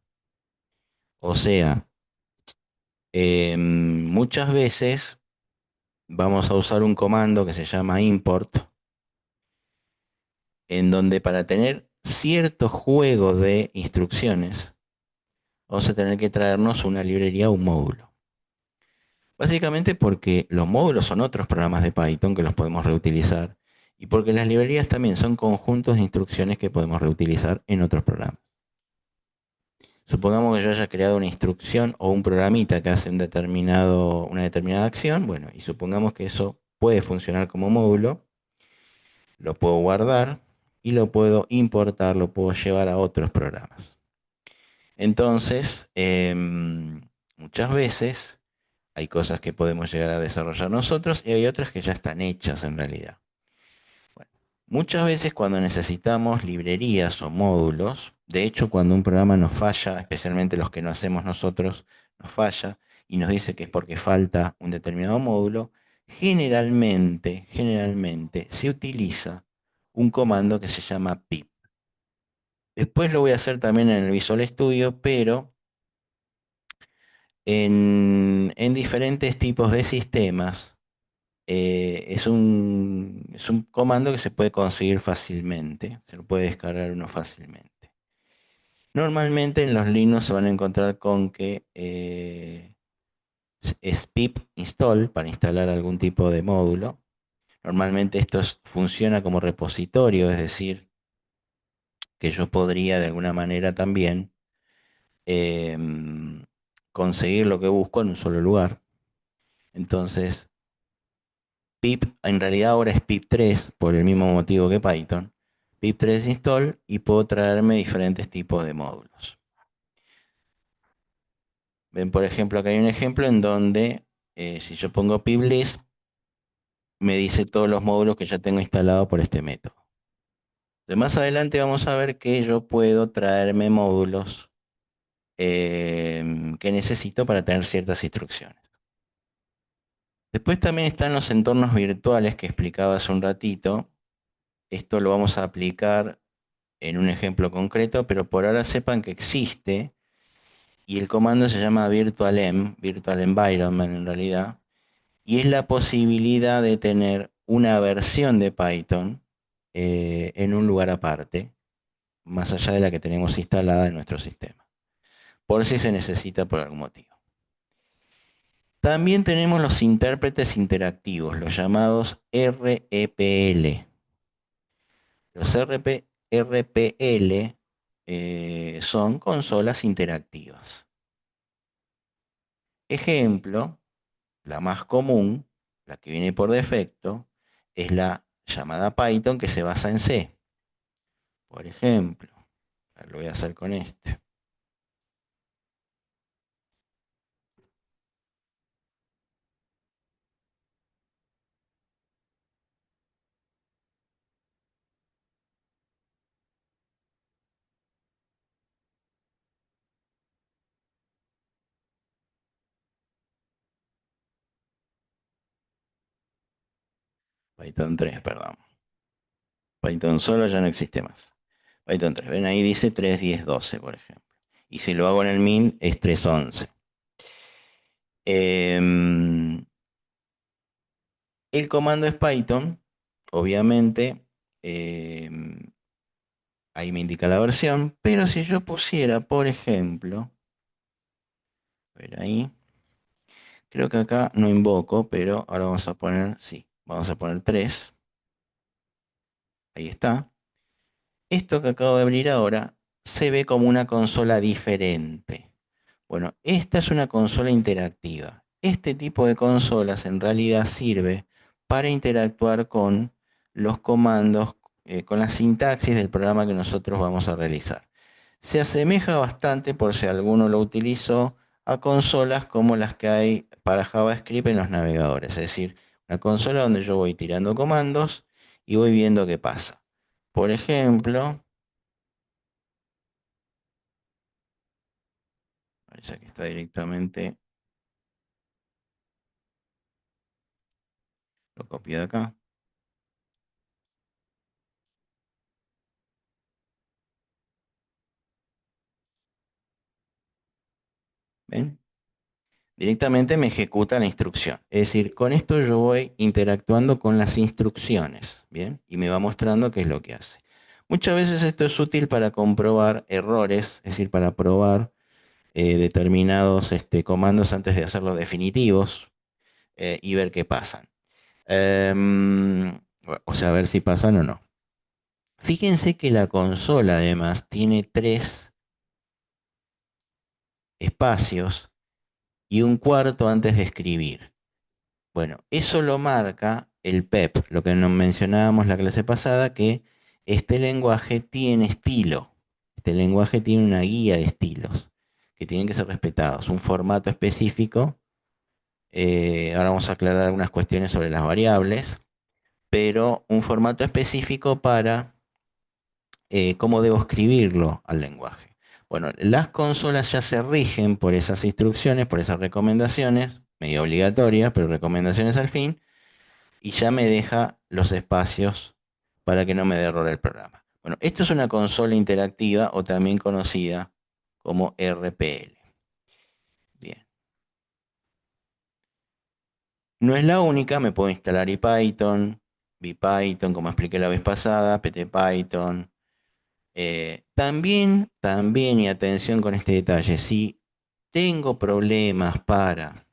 O sea, muchas veces vamos a usar un comando que se llama import, en donde para tener cierto juego de instrucciones, vamos a tener que traernos una librería o un módulo. Básicamente porque los módulos son otros programas de Python que los podemos reutilizar, y porque las librerías también son conjuntos de instrucciones que podemos reutilizar en otros programas. Supongamos que yo haya creado una instrucción o un programita que hace una determinada acción, bueno, y supongamos que eso puede funcionar como módulo, lo puedo guardar y lo puedo importar, lo puedo llevar a otros programas. Entonces, muchas veces hay cosas que podemos llegar a desarrollar nosotros y hay otras que ya están hechas en realidad. Bueno, muchas veces cuando necesitamos librerías o módulos, de hecho cuando un programa nos falla, especialmente los que no hacemos nosotros, nos falla y nos dice que es porque falta un determinado módulo, generalmente se utiliza un comando que se llama pip. Después lo voy a hacer también en el Visual Studio, pero en diferentes tipos de sistemas. Es un comando que se puede conseguir fácilmente, se lo puede descargar uno fácilmente. Normalmente en los Linux se van a encontrar con que es pip install para instalar algún tipo de módulo. Normalmente funciona como repositorio, es decir, que yo podría de alguna manera también em, conseguir lo que busco en un solo lugar. Entonces, pip en realidad ahora es pip3 por el mismo motivo que Python. Pip3 install y puedo traerme diferentes tipos de módulos. Ven, por ejemplo, acá hay un ejemplo en donde si yo pongo piplist, me dice todos los módulos que ya tengo instalados por este método. De más adelante vamos a ver que yo puedo traerme módulos que necesito para tener ciertas instrucciones. Después también están los entornos virtuales que explicaba hace un ratito. Esto lo vamos a aplicar en un ejemplo concreto, pero por ahora sepan que existe y el comando se llama virtualenv, Virtual Environment en realidad, y es la posibilidad de tener una versión de Python en un lugar aparte, más allá de la que tenemos instalada en nuestro sistema, por si se necesita por algún motivo. También tenemos los intérpretes interactivos, los llamados REPL. Los RPL son consolas interactivas. Ejemplo, la más común, la que viene por defecto, es la llamada Python que se basa en C. Por ejemplo, lo voy a hacer con este. Python 3, perdón. Python solo ya no existe más. Python 3, ven ahí dice 3.10.12, por ejemplo. Y si lo hago en el min es 3.11. El comando es Python, obviamente. Ahí me indica la versión, pero si yo pusiera, por ejemplo, a ver ahí, creo que acá no invoco, pero ahora vamos a poner, sí, vamos a poner 3. Ahí está. Esto que acabo de abrir ahora se ve como una consola diferente. Bueno, esta es una consola interactiva. Este tipo de consolas en realidad sirve para interactuar con los comandos, con la sintaxis del programa que nosotros vamos a realizar. Se asemeja bastante, por si alguno lo utilizó, a consolas como las que hay para JavaScript en los navegadores. Es decir, una consola donde yo voy tirando comandos y voy viendo qué pasa. Por ejemplo, ya que está directamente, lo copio de acá. ¿Ven? Directamente me ejecuta la instrucción. Es decir, con esto yo voy interactuando con las instrucciones, ¿bien? Y me va mostrando qué es lo que hace. Muchas veces esto es útil para comprobar errores, es decir, para probar determinados comandos antes de hacerlos definitivos y ver qué pasan. O sea, ver si pasan o no. Fíjense que la consola además tiene 3 espacios y un cuarto antes de escribir. Bueno, eso lo marca el PEP, lo que nos mencionábamos la clase pasada, que este lenguaje tiene estilo. Este lenguaje tiene una guía de estilos que tienen que ser respetados, un formato específico. Ahora vamos a aclarar algunas cuestiones sobre las variables, pero un formato específico para cómo debo escribirlo al lenguaje. Bueno, las consolas ya se rigen por esas instrucciones, por esas recomendaciones, medio obligatorias, pero recomendaciones al fin, y ya me deja los espacios para que no me dé error el programa. Bueno, esto es una consola interactiva o también conocida como RPL. Bien. No es la única, me puedo instalar IPython, BPython, como expliqué la vez pasada, PTPython. También, y atención con este detalle, si tengo problemas para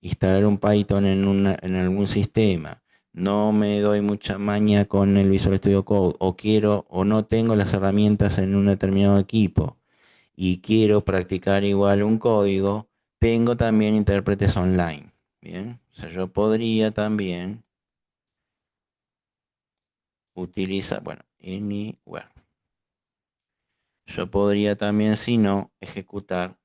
instalar un Python en algún sistema, no me doy mucha maña con el Visual Studio Code, o quiero o no tengo las herramientas en un determinado equipo y quiero practicar igual un código, tengo también intérpretes online. Bien, o sea, yo podría también utilizar, bueno, anywhere. Yo podría también, si no, ejecutar.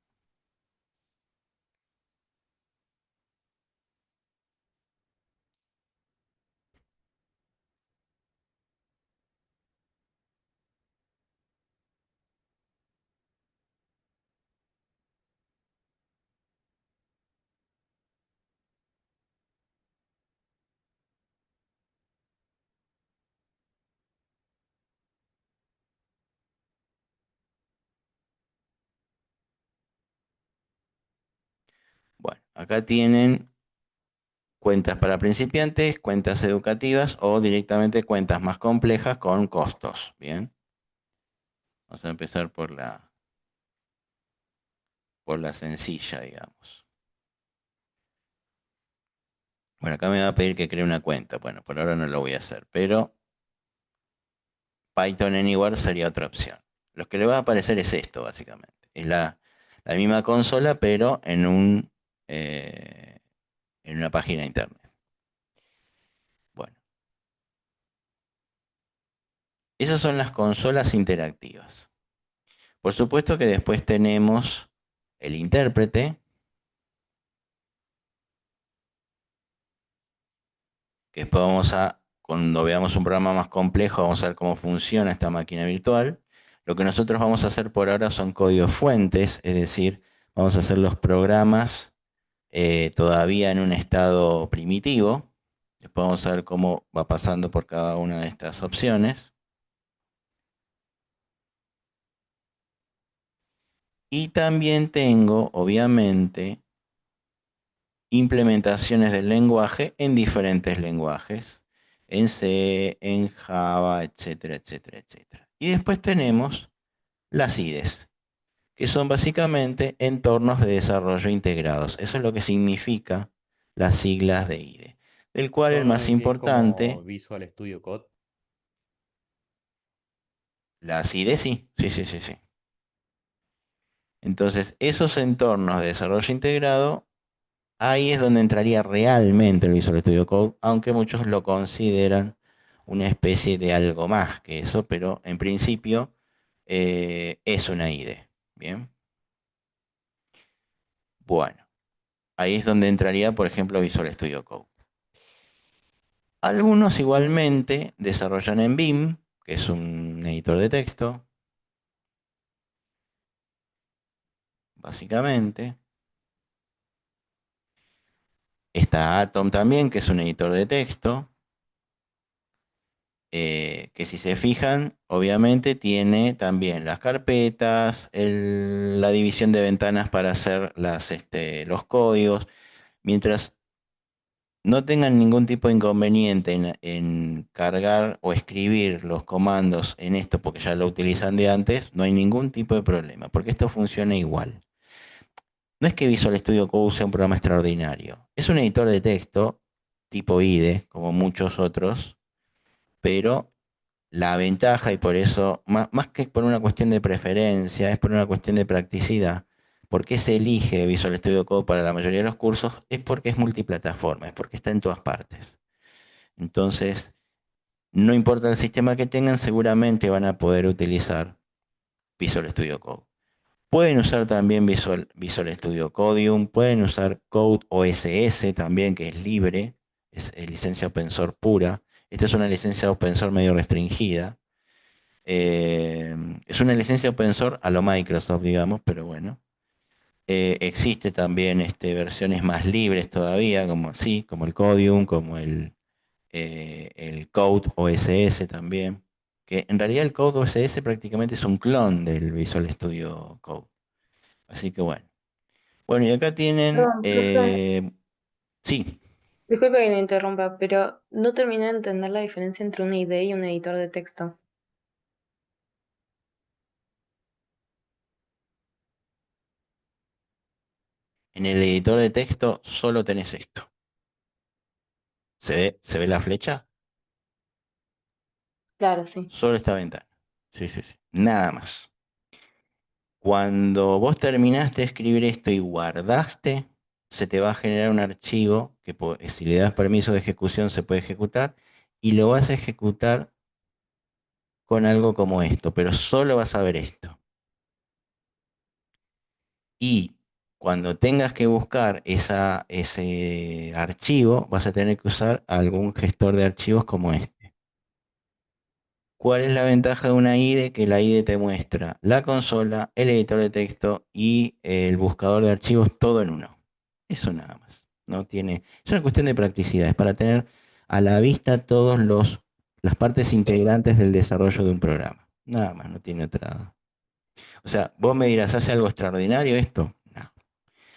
Bueno, acá tienen cuentas para principiantes, cuentas educativas o directamente cuentas más complejas con costos. Bien, vamos a empezar por la sencilla, digamos. Bueno, acá me va a pedir que cree una cuenta. Bueno, por ahora no lo voy a hacer, pero Python Anywhere sería otra opción. Lo que le va a aparecer es esto, básicamente. Es la misma consola, pero en una página interna. Bueno, esas son las consolas interactivas. Por supuesto que después tenemos el intérprete, que después cuando veamos un programa más complejo, vamos a ver cómo funciona esta máquina virtual. Lo que nosotros vamos a hacer por ahora son códigos fuentes, es decir, vamos a hacer los programas todavía en un estado primitivo. Después vamos a ver cómo va pasando por cada una de estas opciones. Y también tengo, obviamente, implementaciones del lenguaje en diferentes lenguajes, en C, en Java, etcétera, etcétera, etcétera. Y después tenemos las IDEs, que son básicamente entornos de desarrollo integrados. Eso es lo que significa las siglas de IDE, del cual el ¿Todo más decís como importante, Visual Studio Code? las IDEs sí, sí, sí, sí, sí. Entonces, esos entornos de desarrollo integrado, ahí es donde entraría realmente el Visual Studio Code, aunque muchos lo consideran una especie de algo más que eso, pero en principio es una IDE. Bien, bueno, ahí es donde entraría, por ejemplo, Visual Studio Code. Algunos igualmente desarrollan en Vim, que es un editor de texto, básicamente. Está Atom también, que es un editor de texto. Que si se fijan, obviamente tiene también las carpetas, la división de ventanas para hacer los códigos. Mientras no tengan ningún tipo de inconveniente en cargar o escribir los comandos en esto, porque ya lo utilizan de antes, no hay ningún tipo de problema, porque esto funciona igual. No es que Visual Studio Code sea un programa extraordinario, es un editor de texto tipo IDE, como muchos otros, pero la ventaja, y por eso, más que por una cuestión de preferencia, es por una cuestión de practicidad. ¿Por qué se elige Visual Studio Code para la mayoría de los cursos? Es porque es multiplataforma, es porque está en todas partes. Entonces, no importa el sistema que tengan, seguramente van a poder utilizar Visual Studio Code. Pueden usar también Visual Studio Codium, pueden usar Code OSS también, que es libre, es licencia open source pura. Esta es una licencia open source medio restringida. Es una licencia open source a lo Microsoft, digamos, pero bueno. Existe también versiones más libres todavía, como el Codium, como el Code OSS también. Que en realidad el Code OSS prácticamente es un clon del Visual Studio Code. Así que bueno. Bueno, y acá tienen, Perdón, profe, sí, disculpe que me interrumpa, pero no terminé de entender la diferencia entre una IDE y un editor de texto. en el editor de texto solo tenés esto. ¿Se ve la flecha? Claro, sí. Solo esta ventana. Sí, sí, sí. Nada más. Cuando vos terminaste de escribir esto y guardaste, se te va a generar un archivo que si le das permiso de ejecución se puede ejecutar y lo vas a ejecutar con algo como esto, pero solo vas a ver esto. Y cuando tengas que buscar ese archivo, vas a tener que usar algún gestor de archivos como este. ¿Cuál es la ventaja de una IDE? Que la IDE te muestra la consola, el editor de texto y el buscador de archivos todo en uno. Eso nada más. No tiene, es una cuestión de practicidad, es para tener a la vista todas las partes integrantes del desarrollo de un programa. Nada más, no tiene otra. O sea, vos me dirás, ¿hace algo extraordinario esto? No.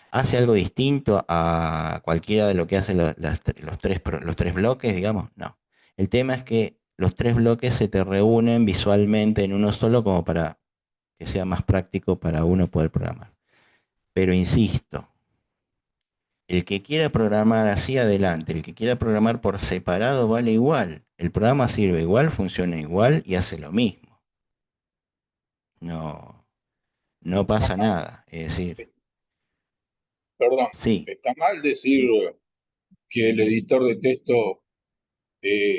¿Hace algo distinto a cualquiera de lo que hacen los tres bloques, digamos? No. El tema es que los tres bloques se te reúnen visualmente en uno solo como para que sea más práctico para uno poder programar. Pero insisto, El que quiera programar así adelante, el que quiera programar por separado vale igual. El programa sirve igual, funciona igual y hace lo mismo. No, no pasa nada. Es decir, Perdón, sí, está mal decir sí, que el editor de texto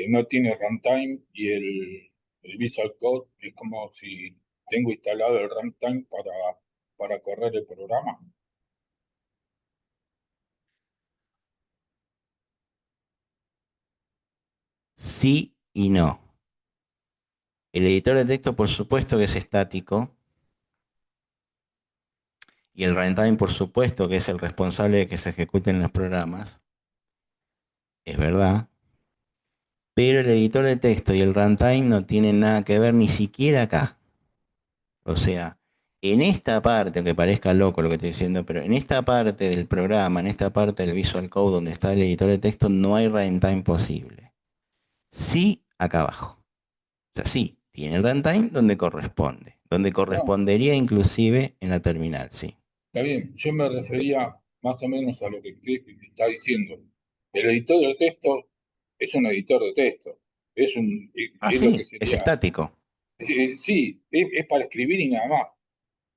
no tiene runtime y el Visual Code es como si tengo instalado el runtime para correr el programa. sí y no. El editor de texto, por supuesto que es estático, y el runtime, por supuesto que es el responsable de que se ejecuten los programas. Es verdad. Pero el editor de texto y el runtime no tienen nada que ver ni siquiera acá. O sea, en esta parte, aunque parezca loco lo que estoy diciendo, pero en esta parte del programa, en esta parte del Visual Code donde está el editor de texto, no hay runtime posible. Sí, acá abajo. O sea, sí, tiene el runtime donde No, correspondería inclusive en la terminal, sí. está bien, yo me Pe- refería más o menos a lo que está diciendo. El editor de texto es un editor de texto, Ah, es lo que sí, es sería, estático, sí, es para escribir y nada más,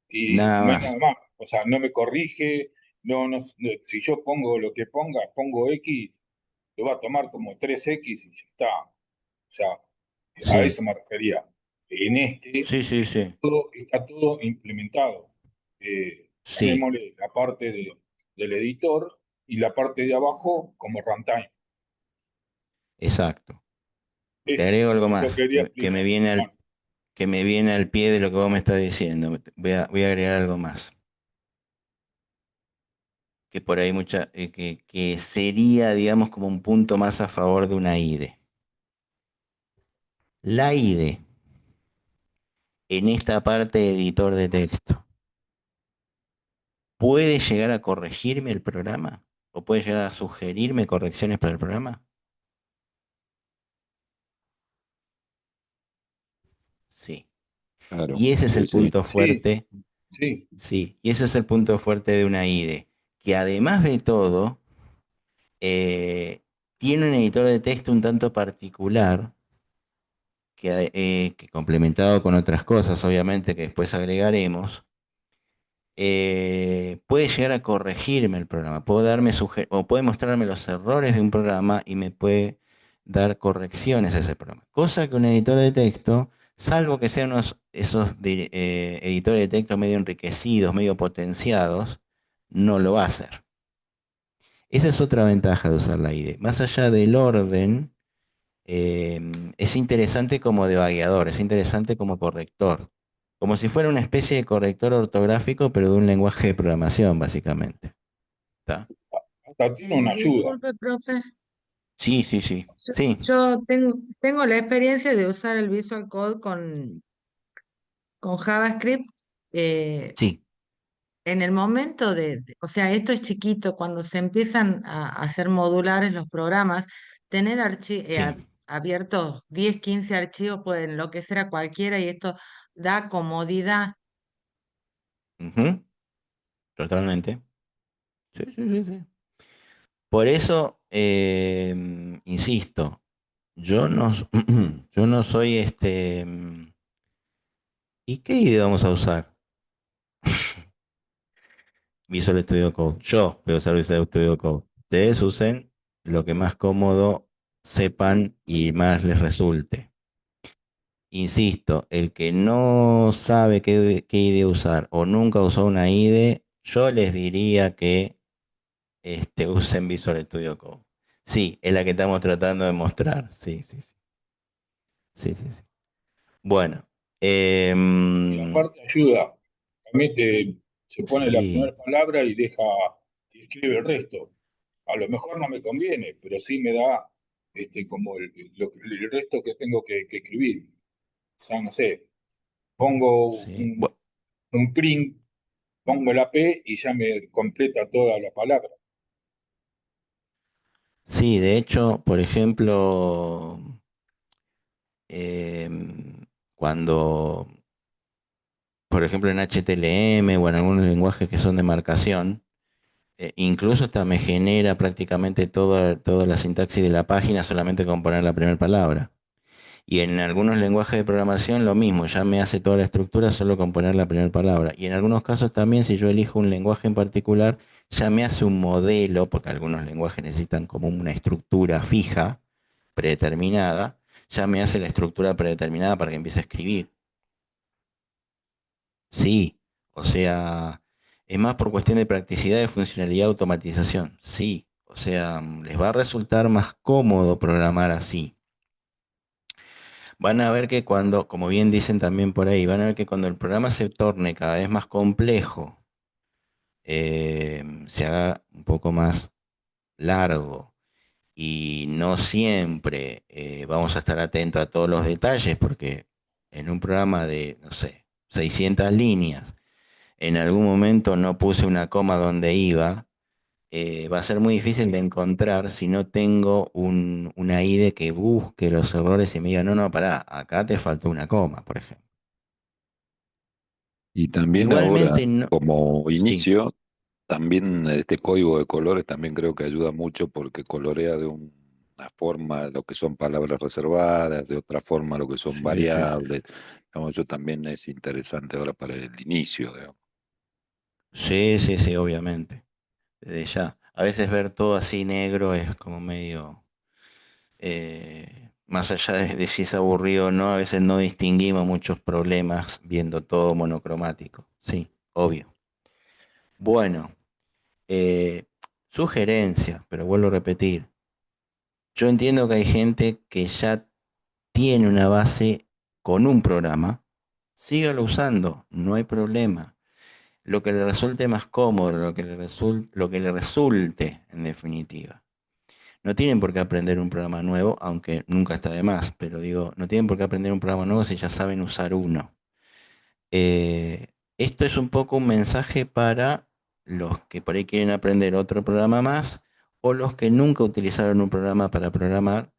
y nada no hay nada más. más. O sea, no me corrige, si yo pongo lo que pongo X, lo va a tomar como 3X y ya está. O sea, a Sí, eso me refería. En este sí, sí, sí, está todo implementado. sí, Llamémosle la parte del editor y la parte de abajo como runtime. exacto. Te Eso, agrego algo lo más quería que me explicar. viene Bueno, al pie de lo que vos me estás diciendo. Voy a agregar algo más, que por ahí que sería, digamos, como un punto más a favor de una IDE. La IDE, en esta parte de editor de texto, ¿puede llegar a corregirme el programa? ¿O puede llegar a sugerirme correcciones para el programa? Sí. Claro, Y ese es sí, el sí. punto sí, fuerte, sí, sí, y ese es el punto fuerte de una IDE, que además de todo, eh, tiene un editor de texto un tanto particular, que complementado con otras cosas, obviamente, que después agregaremos, puede llegar a corregirme el programa, o puede mostrarme los errores de un programa y me puede dar correcciones a ese programa. Cosa que un editor de texto, salvo que sean editores de texto medio enriquecidos, medio potenciados, no lo va a hacer. Esa es otra ventaja de usar la IDE. Más allá del orden, es interesante como debagueador, es interesante como corrector. Como si fuera una especie de corrector ortográfico, pero de un lenguaje de programación, básicamente. ¿Está? hasta tiene una ayuda. Disculpe, profe. Sí, sí, sí. Yo, Sí, yo tengo la experiencia de usar el Visual Code con JavaScript. eh, sí. en el momento o sea, esto es chiquito, cuando se empiezan a hacer modulares los programas, tener Sí. abiertos 10 15 archivos puede enloquecer a cualquiera y esto da comodidad. Ujú, totalmente. Sí, sí, sí, sí. Por eso, insisto, yo no soy ¿y qué IDE vamos a usar? Visual Studio Code. Yo voy a usar Visual Studio Code. Ustedes usen lo que más cómodo sepan y más les resulte. Insisto, el que no sabe qué IDE usar o nunca usó una IDE, yo les diría que usen Visual Studio Code. Sí, es la que estamos tratando de mostrar. Sí, sí, sí. Sí, sí, sí. Bueno, Y em, aparte ayuda. También se pone la primera sí, palabra y escribe el resto. A lo mejor no me conviene, pero sí me da como el resto que tengo que escribir. O sea, no sé, pongo sí. Bu- un print, pongo la P y ya me completa toda la palabra. sí, de hecho, por ejemplo, cuando, por ejemplo, en HTML o en algunos lenguajes que son de marcación, Incluso hasta me genera prácticamente toda la sintaxis de la página solamente con poner la primera palabra. Y en algunos lenguajes de programación lo mismo, ya me hace toda la estructura solo con poner la primera palabra. Y en algunos casos también, si yo elijo un lenguaje en particular, ya me hace un modelo, porque algunos lenguajes necesitan como una estructura fija, predeterminada, ya me hace la estructura predeterminada para que empiece a escribir. Sí, o sea, es más por cuestión de practicidad, de funcionalidad, automatización. Sí, o sea, les va a resultar más cómodo programar así. Van a ver que cuando, como bien dicen también por ahí, van a ver que cuando el programa se torne cada vez más complejo, se haga un poco más largo y no siempre vamos a estar atentos a todos los detalles, porque en un programa de, no sé, 600 líneas, en algún momento no puse una coma donde iba, va a ser muy difícil de encontrar si no tengo una IDE que busque los errores y me diga, no, no, pará, acá te faltó una coma, por ejemplo. Y también ahora, Igualmente, no, como sí, inicio, también este código de colores también creo que ayuda mucho porque colorea de una forma lo que son palabras reservadas, de otra forma lo que son sí, sí, sí, variables. Digamos, eso también es interesante ahora para el inicio, digamos. sí, sí, sí, obviamente, desde ya. A veces ver todo así negro es como medio, más allá de si es aburrido o no, a veces no distinguimos muchos problemas viendo todo monocromático. Sí, obvio. Bueno, eh, sugerencia, pero vuelvo a repetir. Yo entiendo que hay gente que ya tiene una base con un programa, sígalo usando, no hay problema. Lo que le resulte más cómodo, lo que le resulte, en definitiva. No tienen por qué aprender un programa nuevo, aunque nunca está de más, pero digo, no tienen por qué aprender un programa nuevo si ya saben usar uno. Eh, Esto es un poco un mensaje para los que por ahí quieren aprender otro programa más o los que nunca utilizaron un programa para programar.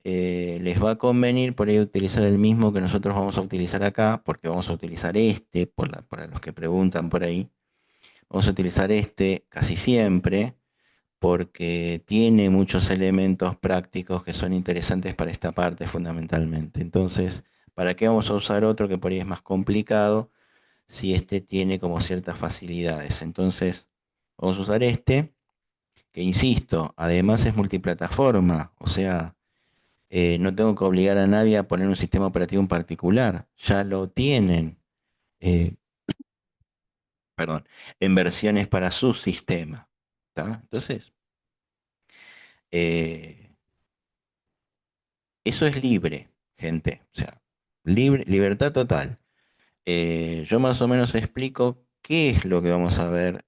Les va a convenir por ahí utilizar el mismo que nosotros vamos a utilizar acá, porque vamos a utilizar este, para los que preguntan por ahí. Vamos a utilizar este casi siempre porque tiene muchos elementos prácticos que son interesantes para esta parte fundamentalmente. Entonces, ¿para qué vamos a usar otro que por ahí es más complicado si este tiene como ciertas facilidades? Entonces, vamos a usar este, que insisto, además es multiplataforma, o sea, no tengo que obligar a nadie a poner un sistema operativo en particular, ya lo tienen, eh, perdón, en versiones para su sistema. ¿Tá? Entonces, eh, eso es libre, gente, o sea, libre, libertad total. Yo más o menos explico qué es lo que vamos a ver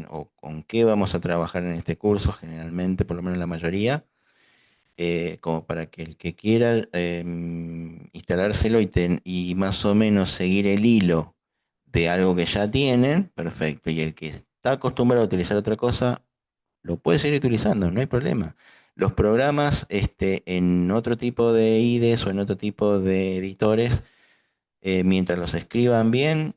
o con qué vamos a trabajar en este curso, generalmente, por lo menos la mayoría, como para que el que quiera instalárselo y más o menos seguir el hilo de algo que ya tienen, perfecto. Y el que está acostumbrado a utilizar otra cosa, lo puede seguir utilizando, no hay problema. Los programas en otro tipo de IDEs o en otro tipo de editores, mientras los escriban bien,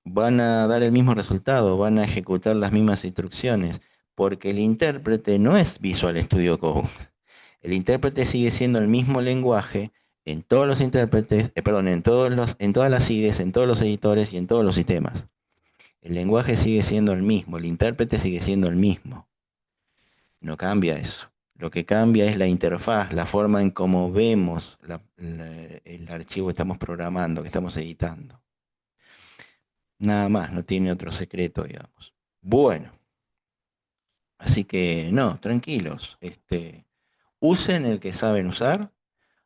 van a dar el mismo resultado, van a ejecutar las mismas instrucciones, porque el intérprete no es Visual Studio Code. El intérprete sigue siendo el mismo lenguaje en todos los intérpretes, perdón, en todas las IDEs, en todos los editores y en todos los sistemas. El lenguaje sigue siendo el mismo, el intérprete sigue siendo el mismo. No cambia eso. Lo que cambia es la interfaz, la forma en cómo vemos el archivo que estamos programando, que estamos editando. Nada más, no tiene otro secreto, digamos. Bueno, así que no, tranquilos. Usen el que saben usar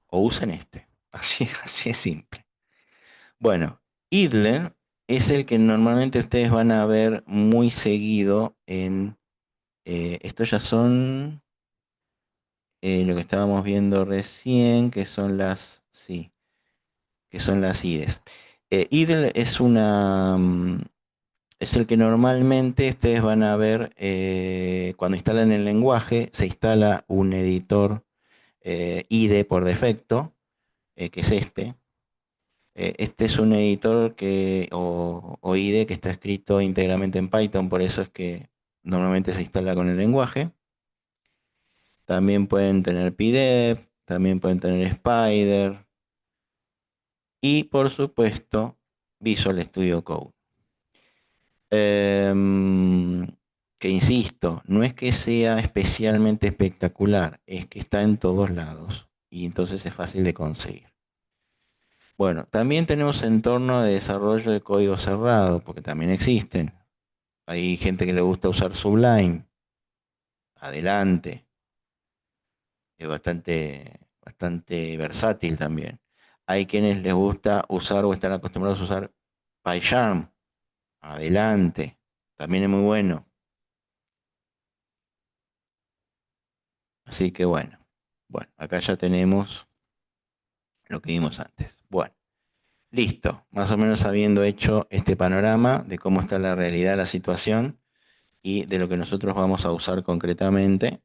o usen este. Así, así es simple. Bueno, idle es el que normalmente ustedes van a ver muy seguido en... estos ya son lo que estábamos viendo recién, que son las... Sí, que son las IDEs. Idle es es el que normalmente ustedes van a ver cuando instalan el lenguaje, se instala un editor IDE por defecto, que es este. Este es un editor o IDE que está escrito íntegramente en Python, por eso es que normalmente se instala con el lenguaje. También pueden tener pdef, también pueden tener Spider y por supuesto Visual Studio Code. Em, que insisto, no es que sea especialmente espectacular, es que está en todos lados y entonces es fácil de conseguir. Bueno, también tenemos entorno de desarrollo de código cerrado, porque también existen. Hay gente que le gusta usar Sublime. Adelante. Es bastante versátil también. Hay quienes les gusta usar o están acostumbrados a usar PyCharm. Adelante. También es muy bueno. Así que bueno. Bueno, acá ya tenemos lo que vimos antes. Bueno, listo. Más o menos habiendo hecho este panorama de cómo está la realidad, la situación y de lo que nosotros vamos a usar concretamente.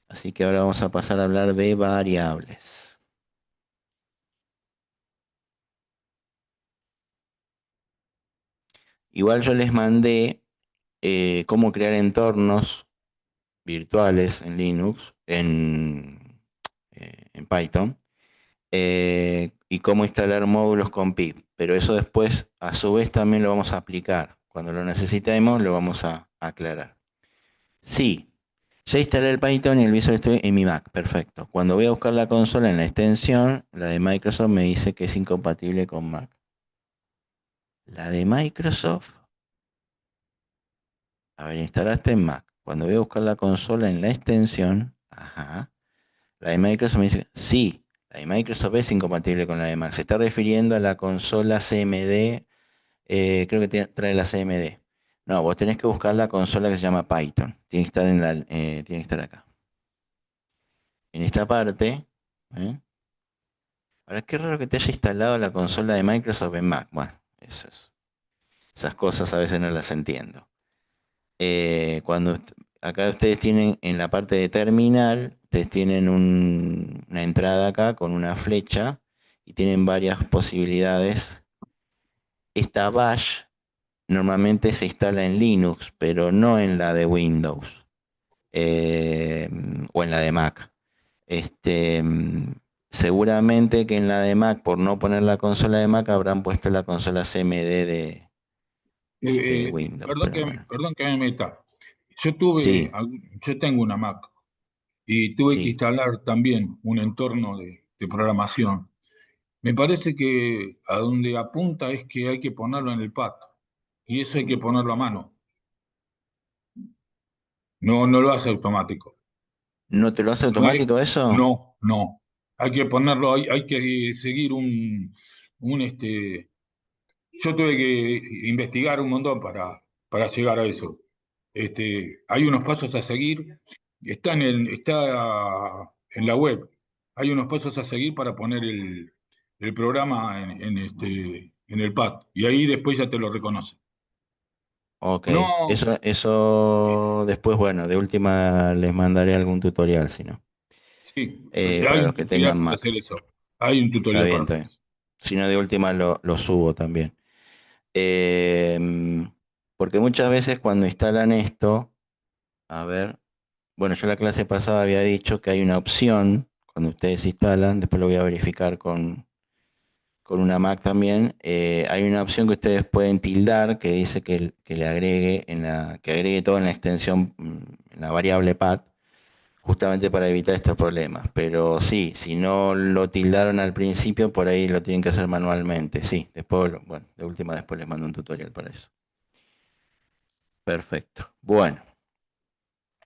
Así que ahora vamos a pasar a hablar de variables. Igual yo les mandé cómo crear entornos virtuales en Linux, en Python, y cómo instalar módulos con pip. Pero eso después, a su vez, también lo vamos a aplicar. Cuando lo necesitemos, lo vamos a aclarar. Sí, ya instalé el Python y el Visual Studio en mi Mac. Perfecto. Cuando voy a buscar la consola en la extensión, la de Microsoft me dice que es incompatible con Mac. La de Microsoft. A ver, instalaste en Mac. Cuando voy a buscar la consola en la extensión, ajá, la de Microsoft me dice, sí, la de Microsoft es incompatible con la de Mac. Se está refiriendo a la consola CMD, creo que trae la CMD. No, vos tenés que buscar la consola que se llama Python. Tiene que estar tiene que estar acá. En esta parte, ¿eh? Ahora, qué raro que te haya instalado la consola de Microsoft en Mac. Bueno, esas cosas a veces no las entiendo. Cuando acá ustedes tienen en la parte de terminal, ustedes tienen una entrada acá con una flecha y tienen varias posibilidades. Esta bash normalmente se instala en Linux, pero no en la de Windows eh, o en la de Mac. Este, seguramente que en la de Mac, por no poner la consola de Mac, habrán puesto la consola CMD de Windows, pero bueno. Perdón que me meta. Yo tuve, Sí, yo tengo una Mac y tuve que sí. instalar también un entorno de programación. Me parece que a donde apunta es que hay que ponerlo en el pad y eso hay que ponerlo a mano. No, no lo hace automático. ¿No te lo hace No es, automático eso? no, no. Hay que ponerlo, hay que seguir yo tuve que investigar un montón para llegar a eso. Hay unos pasos a seguir, está en la web. Hay unos pasos a seguir para poner el programa en el pad y ahí después ya te lo reconoce. Ok, No, eso después, bueno, de última les mandaré algún tutorial, si no. sí, hay Para un los que tutorial tengan para Mac. hacer eso. Hay un Está tutorial bien, para está hacer bien. eso. Si no, de última lo subo también. Em, porque muchas veces cuando instalan esto, a ver, bueno, yo la clase pasada había dicho que hay una opción, cuando ustedes instalan, después lo voy a verificar con una Mac también, hay una opción que ustedes pueden tildar que dice que le agregue que agregue todo en la extensión, en la variable path, justamente para evitar estos problemas. Pero sí, si no lo tildaron al principio, por ahí lo tienen que hacer manualmente. Sí, después, bueno, de última después les mando un tutorial para eso. Perfecto. Bueno.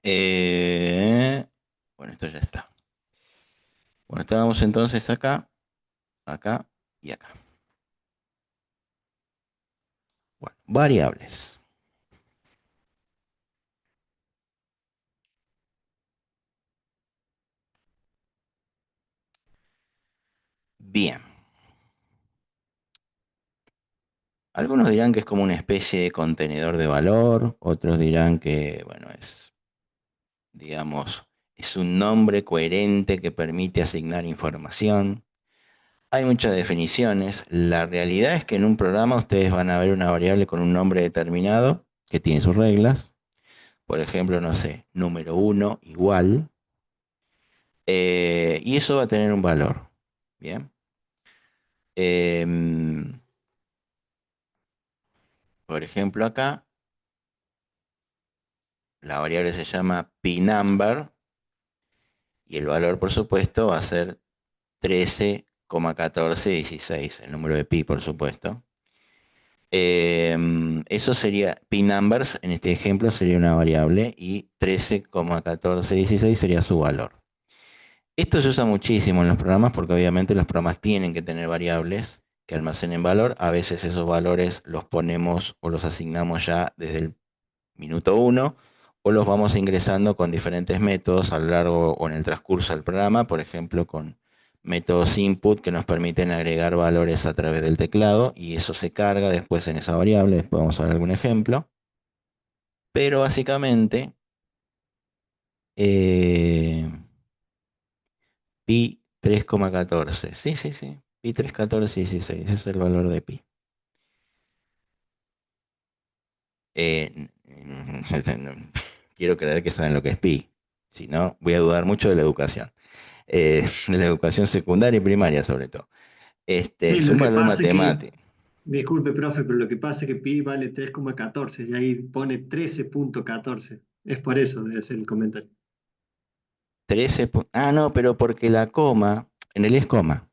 eh, bueno, esto ya está. Bueno, estábamos entonces acá, acá y acá. Bueno, variables. Bien. Algunos dirán que es como una especie de contenedor de valor, otros dirán que, bueno, digamos, es un nombre coherente que permite asignar información. Hay muchas definiciones. La realidad es que en un programa ustedes van a ver una variable con un nombre determinado que tiene sus reglas por ejemplo, no sé, número 1 igual, y eso va a tener un valor. Bien. Em, por ejemplo, acá la variable se llama pNumber y el valor, por supuesto, va a ser 13,1416, el número de pi, por supuesto. Eso sería, pNumbers en este ejemplo sería una variable y 13,1416 sería su valor. Esto se usa muchísimo en los programas porque obviamente los programas tienen que tener variables que almacenen valor. A veces esos valores los ponemos o los asignamos ya desde el minuto 1 o los vamos ingresando con diferentes métodos a lo largo o en el transcurso del programa, por ejemplo con métodos input que nos permiten agregar valores a través del teclado y eso se carga después en esa variable. Después vamos a ver algún ejemplo. Pero básicamente eh, pi 3,14. Sí, sí, sí. Pi 3,1416. Ese es el valor de pi. Quiero creer que saben lo que es pi. Si no, voy a dudar mucho de la educación. De la educación secundaria y primaria sobre todo. Sí, Es lo un que valor pasa es que, matemático. disculpe, profe, pero lo que pasa es que pi vale 3,14 y ahí pone 13,14. Es por eso debe ser el comentario. 13. Ah, no, pero porque la coma, en realidad es coma.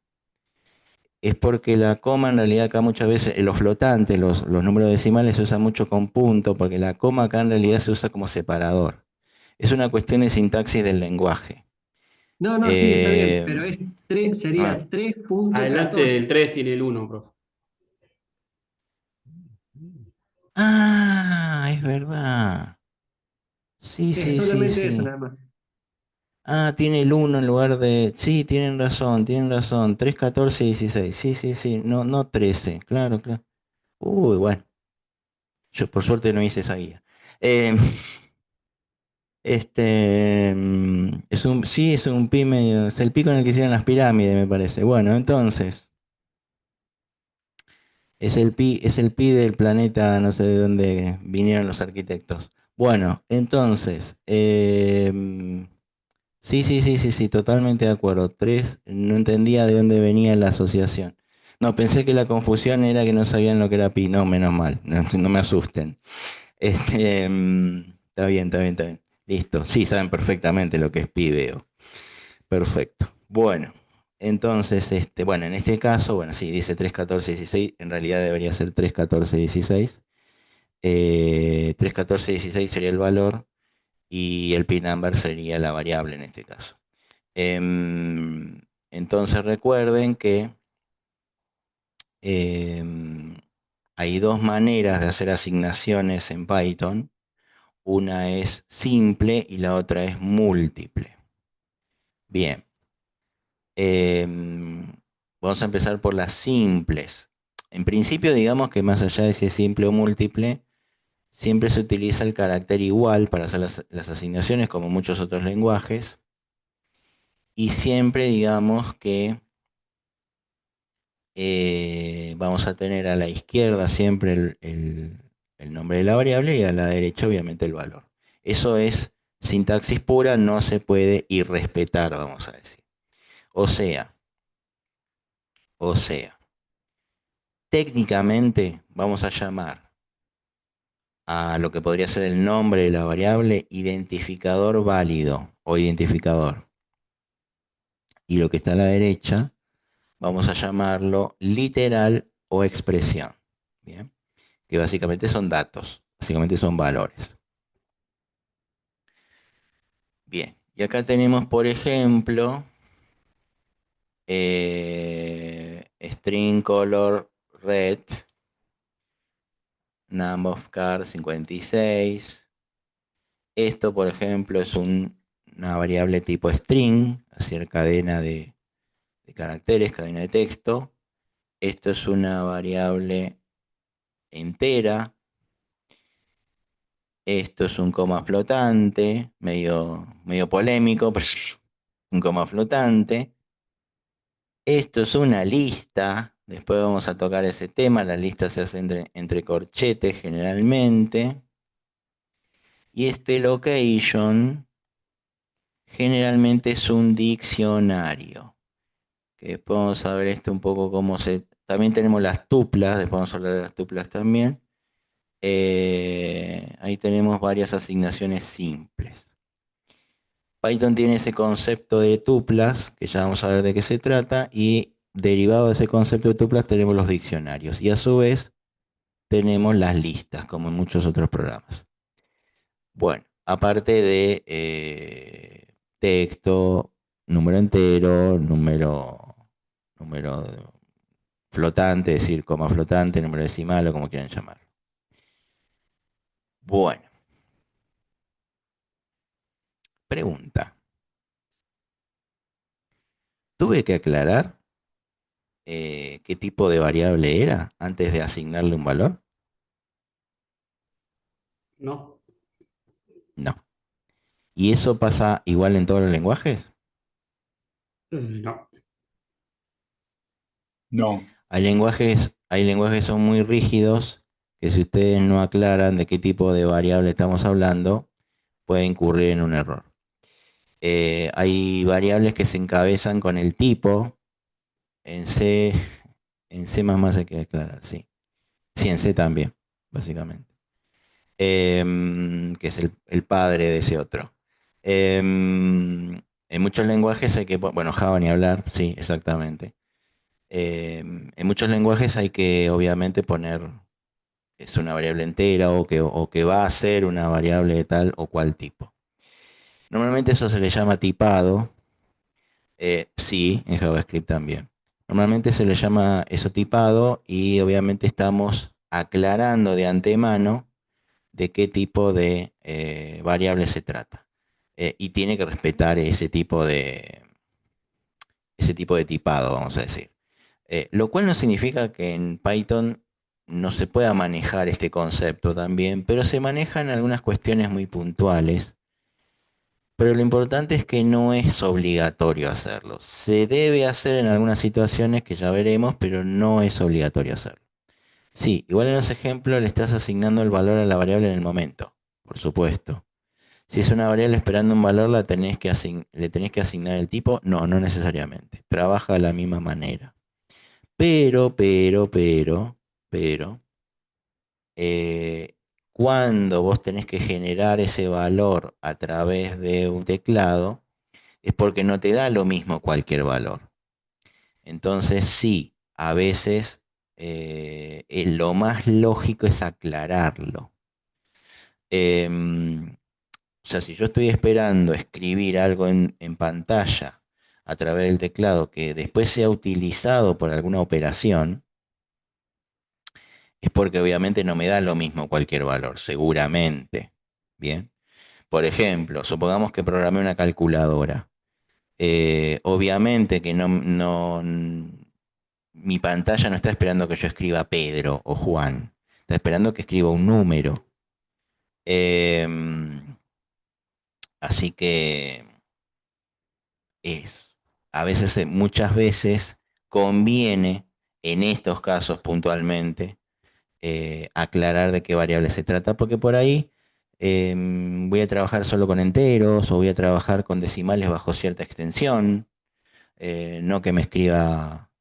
Es porque la coma en realidad acá muchas veces, en los flotantes, los números decimales se usan mucho con punto, porque la coma acá en realidad se usa como separador. Es una cuestión de sintaxis del lenguaje. No, no, sí, está bien, pero Eh, es 3, ah, sería Adelante del 3,14. 3 tiene el 1, profe. es verdad. Sí, Es sí, sí, solamente eso sí. nada más. Ah, tiene el uno en lugar de... Sí, tienen razón, tienen razón. 3, 14, 16. Sí, sí, sí. No, no 13. Claro, claro. Uy, bueno. Yo por suerte no hice esa guía. Eh, sí, es un pi medio... Es el pi con el que hicieron las pirámides, me parece. Bueno, entonces... Es el pi del planeta, no sé de dónde vinieron los arquitectos. Bueno, entonces... sí, sí, sí, sí, sí, totalmente de acuerdo. Tres, no entendía de dónde venía la asociación. No, pensé que la confusión era que no sabían lo que era pi. No, menos mal, no, no me asusten. Está bien, está bien, está bien. Listo, sí, saben perfectamente lo que es pi, veo. Perfecto. Bueno, entonces, bueno, en este caso, bueno, sí, dice 3, 14, 16, en realidad debería ser 3, 14, 16. 3, 14, 16 sería el valor y el pi number sería la variable en este caso. Entonces recuerden que hay dos maneras de hacer asignaciones en Python. Una es simple y la otra es múltiple. Bien. Vamos a empezar por las simples. En principio, digamos que más allá de si es simple o múltiple, siempre se utiliza el carácter igual para hacer las asignaciones, como muchos otros lenguajes. Y siempre digamos que vamos a tener a la izquierda siempre el nombre de la variable y a la derecha obviamente el valor. Eso es sintaxis pura, no se puede irrespetar, vamos a decir. O sea, o sea, técnicamente vamos a llamar a lo que podría ser el nombre de la variable identificador válido o identificador. Y lo que está a la derecha vamos a llamarlo literal o expresión. Bien, que básicamente son datos, básicamente son valores. Bien, y acá tenemos, por ejemplo, string color red, number of cars 56. Esto, por ejemplo, es una variable tipo string, hacer cadena de caracteres, cadena de texto. Esto es una variable entera. Esto es un coma flotante, medio polémico, pero un coma flotante. Esto es una lista, después vamos a tocar ese tema, la lista se hace entre corchetes generalmente. Y este location generalmente es un diccionario. Que después vamos a ver esto un poco cómo se... También tenemos las tuplas, después vamos a hablar de las tuplas también. Ahí tenemos varias asignaciones simples. Python tiene ese concepto de tuplas, que ya vamos a ver de qué se trata, y derivado de ese concepto de tuplas tenemos los diccionarios. Y a su vez tenemos las listas, como en muchos otros programas. Bueno, aparte de texto, número entero, número flotante, es decir, coma flotante, número decimal o como quieran llamar. Bueno, pregunta. Tuve que aclarar qué tipo de variable era antes de asignarle un valor. No, No. ¿Y eso pasa igual en todos los lenguajes? no. No, Hay lenguajes que son muy rígidos, que si ustedes no aclaran de qué tipo de variable estamos hablando, puede incurrir en un error. Hay variables que se encabezan con el tipo. En C, en C++ hay que aclarar, sí. Sí, en C también, básicamente. Que es el padre de ese otro. En muchos lenguajes hay que, bueno, Java ni hablar, sí, exactamente. En muchos lenguajes hay que obviamente poner es una variable entera o que va a ser una variable de tal o cual tipo. Normalmente eso se le llama tipado. Sí, en JavaScript también. Normalmente se le llama eso tipado y obviamente estamos aclarando de antemano de qué tipo de variable se trata. Y tiene que respetar ese tipo de tipado, vamos a decir. Lo cual no significa que en Python no se pueda manejar este concepto también, pero se manejan algunas cuestiones muy puntuales. Pero lo importante es que no es obligatorio hacerlo. Se debe hacer en algunas situaciones que ya veremos, pero no es obligatorio hacerlo. Sí, igual en los ejemplos le estás asignando el valor a la variable en el momento, por supuesto. Si es una variable esperando un valor, le tenés que asignar el tipo. No, no necesariamente. Trabaja de la misma manera. Pero, eh, cuando vos tenés que generar ese valor a través de un teclado, es porque no te da lo mismo cualquier valor. Entonces, sí, a veces lo más lógico es aclararlo. Em, o sea, si yo estoy esperando escribir algo en pantalla a través del teclado que después sea utilizado por alguna operación, es porque obviamente no me da lo mismo cualquier valor, seguramente. Bien. Por ejemplo, supongamos que programé una calculadora. Obviamente que mi pantalla no está esperando que yo escriba Pedro o Juan. Está esperando que escriba un número. Em, así que a veces, muchas veces conviene, en estos casos puntualmente, aclarar de qué variable se trata, porque por ahí voy a trabajar solo con enteros o voy a trabajar con decimales bajo cierta extensión, no que me escriba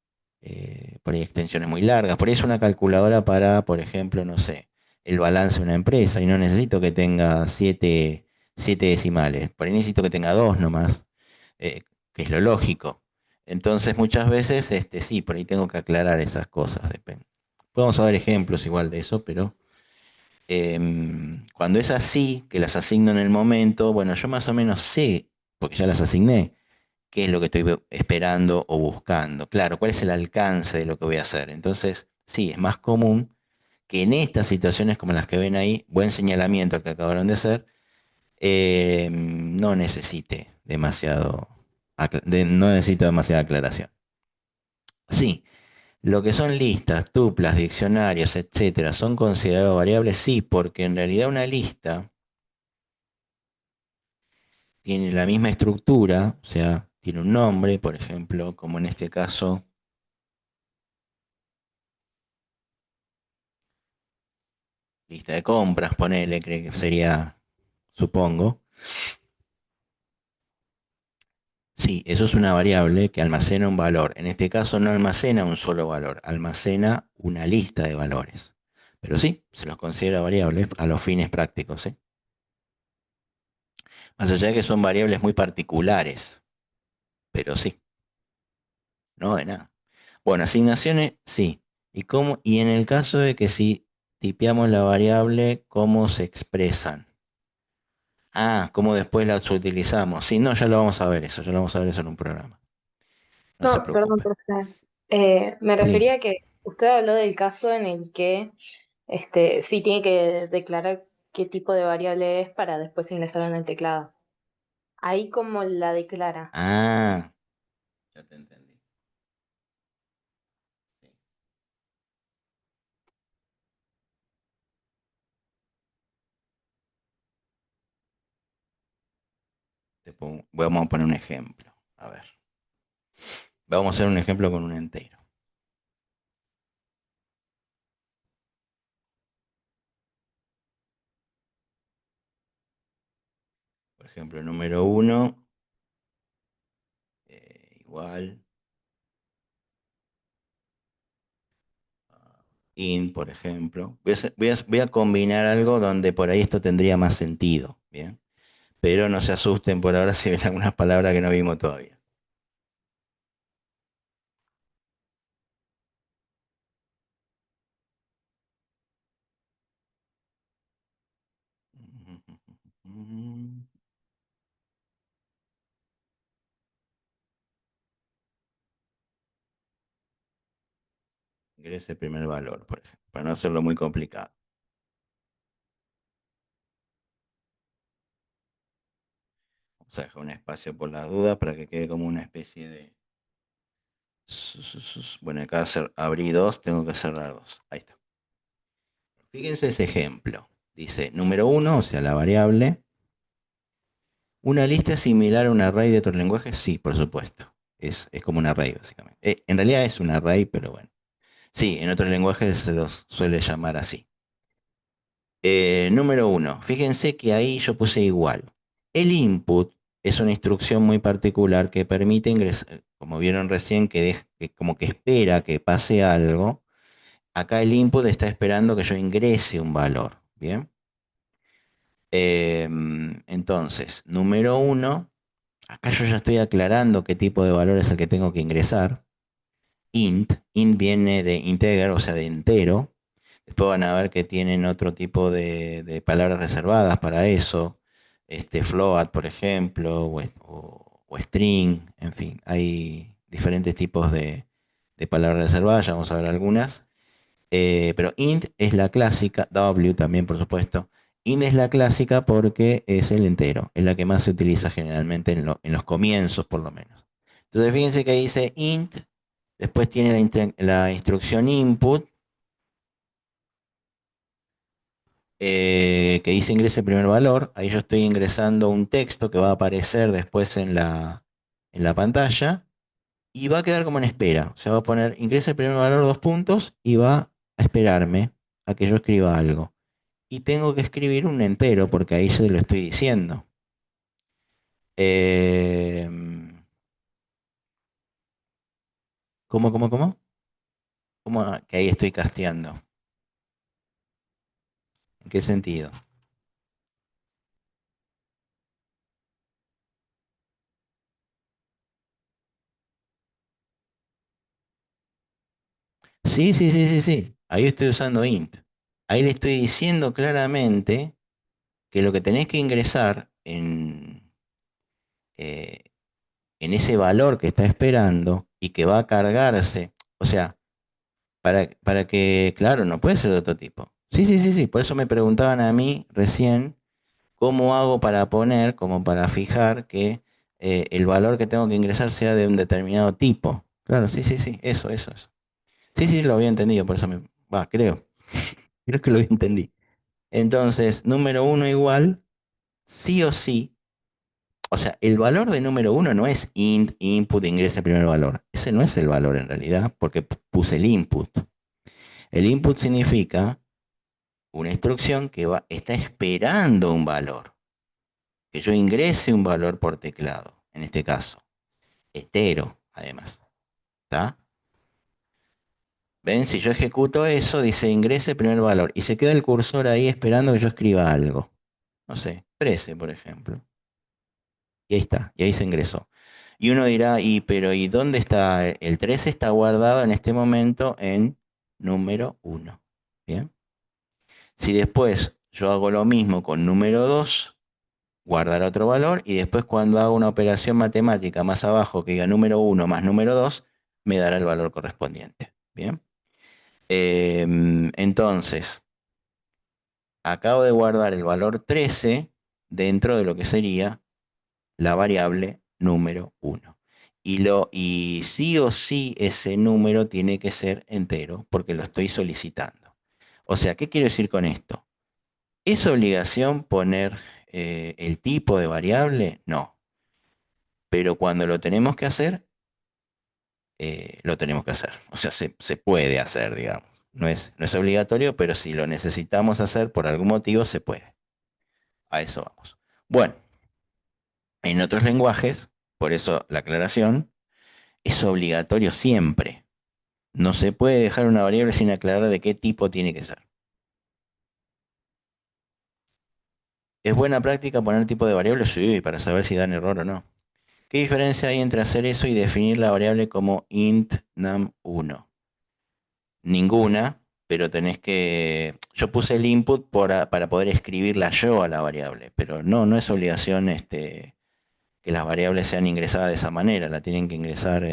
por ahí extensiones muy largas. Por ahí es una calculadora para, por ejemplo, no sé, el balance de una empresa y no necesito que tenga siete decimales, por ahí necesito que tenga dos nomás, eh, que es lo lógico. Entonces muchas veces, sí, por ahí tengo que aclarar esas cosas, depende. Podemos ver ejemplos igual de eso, pero cuando es así, que las asigno en el momento, bueno, yo más o menos sé, porque ya las asigné, qué es lo que estoy esperando o buscando. Claro, cuál es el alcance de lo que voy a hacer. Entonces, sí, es más común que en estas situaciones como las que ven ahí, buen señalamiento el que acabaron de hacer, no necesite no necesito demasiada aclaración. Sí, lo que son listas, tuplas, diccionarios, etcétera, ¿son considerados variables? Sí, porque en realidad una lista tiene la misma estructura, o sea, tiene un nombre, por ejemplo, como en este caso, lista de compras, ponele, creo que sería supongo. Sí, eso es una variable que almacena un valor. En este caso no almacena un solo valor, almacena una lista de valores. Pero sí, se los considera variables a los fines prácticos, ¿sí? Más allá de que son variables muy particulares, pero sí, no de nada. Bueno, asignaciones, sí. ¿Y en el caso de que si tipeamos la variable, cómo se expresan? Ah, cómo después las utilizamos. Sí, no, ya lo vamos a ver eso, ya lo vamos a ver eso en un programa. No se No, perdón, preocupe. profe. Me Sí. refería a que usted habló del caso en el que sí tiene que declarar qué tipo de variable es para después ingresarla en el teclado. Ahí como la declara. Ah, ya te entendí. Sí. Vamos a poner un ejemplo. A ver. Vamos a hacer un ejemplo con un entero. Por ejemplo, número 1 igual int, por ejemplo. Voy a combinar algo donde por ahí esto tendría más sentido, ¿bien? Pero no se asusten por ahora si ven algunas palabras que no vimos todavía. Ingrese el primer valor, por ejemplo, para no hacerlo muy complicado. Vamos a dejar un espacio por la duda para que quede como una especie de... Bueno, acá abrí dos, tengo que cerrar dos. Ahí está. Fíjense ese ejemplo. Dice, número 1, o sea, la variable. ¿Una lista es similar a un array de otro lenguaje? Sí, por supuesto. Es como un array, básicamente. En realidad es un array, pero bueno. Sí, en otros lenguajes se los suele llamar así. Número 1, fíjense que ahí yo puse igual. El input es una instrucción muy particular que permite ingresar, como vieron recién, que como que espera que pase algo. Acá el input está esperando que yo ingrese un valor. ¿Bien? Entonces, número 1, acá yo ya estoy aclarando qué tipo de valor es el que tengo que ingresar. Int viene de integer, o sea, de entero. Después van a ver que tienen otro tipo de palabras reservadas para eso. Float, por ejemplo, o string, en fin, hay diferentes tipos de palabras reservadas, ya vamos a ver algunas. Pero int es la clásica, W también, por supuesto. Int es la clásica porque es el entero, es la que más se utiliza generalmente en los comienzos, por lo menos. Entonces, fíjense que dice int, después tiene la instrucción input, que dice ingrese el primer valor. Ahí yo estoy ingresando un texto que va a aparecer después en la pantalla y va a quedar como en espera. O sea, va a poner ingrese el primer valor, dos puntos, y va a esperarme a que yo escriba algo. Y tengo que escribir un entero porque ahí se lo estoy diciendo. Eh, ¿Cómo? ¿Cómo que ahí estoy casteando? ¿En qué sentido? Sí. Ahí estoy usando int. Ahí le estoy diciendo claramente que lo que tenés que ingresar eh, en ese valor que está esperando y que va a cargarse, o sea, para que, claro, no puede ser de otro tipo. Sí. Por eso me preguntaban a mí recién cómo hago para poner, como para fijar que el valor que tengo que ingresar sea de un determinado tipo. Claro, sí, eso. Sí, lo había entendido, por eso creo que lo entendí. Entonces, número 1 igual, sí o sí. O sea, el valor de número 1 no es int, input, ingresa el primer valor. Ese no es el valor en realidad, porque puse el input. El input significa una instrucción que está esperando un valor. que yo ingrese un valor por teclado, en este caso, entero, además. ¿Está? ¿Ven? Si yo ejecuto eso, dice ingrese primer valor. Y se queda el cursor ahí esperando que yo escriba algo. No sé, 13, por ejemplo. Y ahí está, y ahí se ingresó. Y uno dirá, ¿y dónde está? El 13 está guardado en este momento en número 1. ¿Bien? Si después yo hago lo mismo con número 2, guardará otro valor y después cuando hago una operación matemática más abajo que diga número 1 más número 2, me dará el valor correspondiente. ¿Bien? Entonces, acabo de guardar el valor 13 dentro de lo que sería la variable número 1. Y sí o sí ese número tiene que ser entero porque lo estoy solicitando. O sea, ¿qué quiero decir con esto? ¿Es obligación poner el tipo de variable? No. Pero cuando lo tenemos que hacer, lo tenemos que hacer. O sea, se puede hacer, digamos. No es obligatorio, pero si lo necesitamos hacer por algún motivo, se puede. A eso vamos. Bueno, en otros lenguajes, por eso la aclaración, es obligatorio siempre. No se puede dejar una variable sin aclarar de qué tipo tiene que ser. ¿Es buena práctica poner tipo de variable? Sí, para saber si dan error o no. ¿Qué diferencia hay entre hacer eso y definir la variable como int num1? Ninguna, pero tenés que... Yo puse el input para poder escribirla yo a la variable, pero no es obligación que las variables sean ingresadas de esa manera, la tienen que ingresar...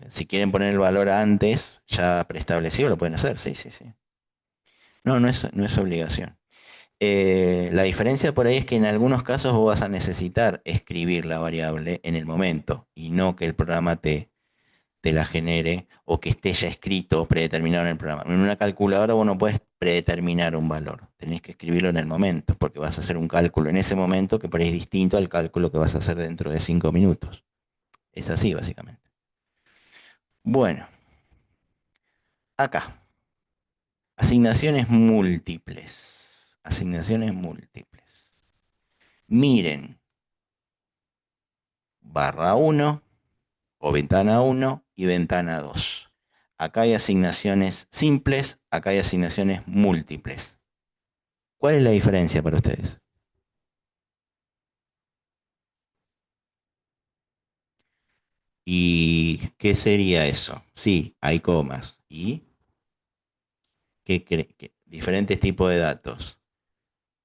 si quieren poner el valor antes, ya preestablecido, lo pueden hacer, sí, sí, sí. No es obligación. La diferencia por ahí es que en algunos casos vos vas a necesitar escribir la variable en el momento y no que el programa te la genere o que esté ya escrito, predeterminado en el programa. En una calculadora vos no puedes predeterminar un valor, tenés que escribirlo en el momento porque vas a hacer un cálculo en ese momento que por ahí es distinto al cálculo que vas a hacer dentro de 5 minutos. Es así, básicamente. Bueno, acá. Asignaciones múltiples. Asignaciones múltiples. Miren, /1 o ventana 1 y ventana 2. Acá hay asignaciones simples, acá hay asignaciones múltiples. ¿Cuál es la diferencia para ustedes? ¿Y qué sería eso? Sí, hay comas. ¿Y qué? Diferentes tipos de datos?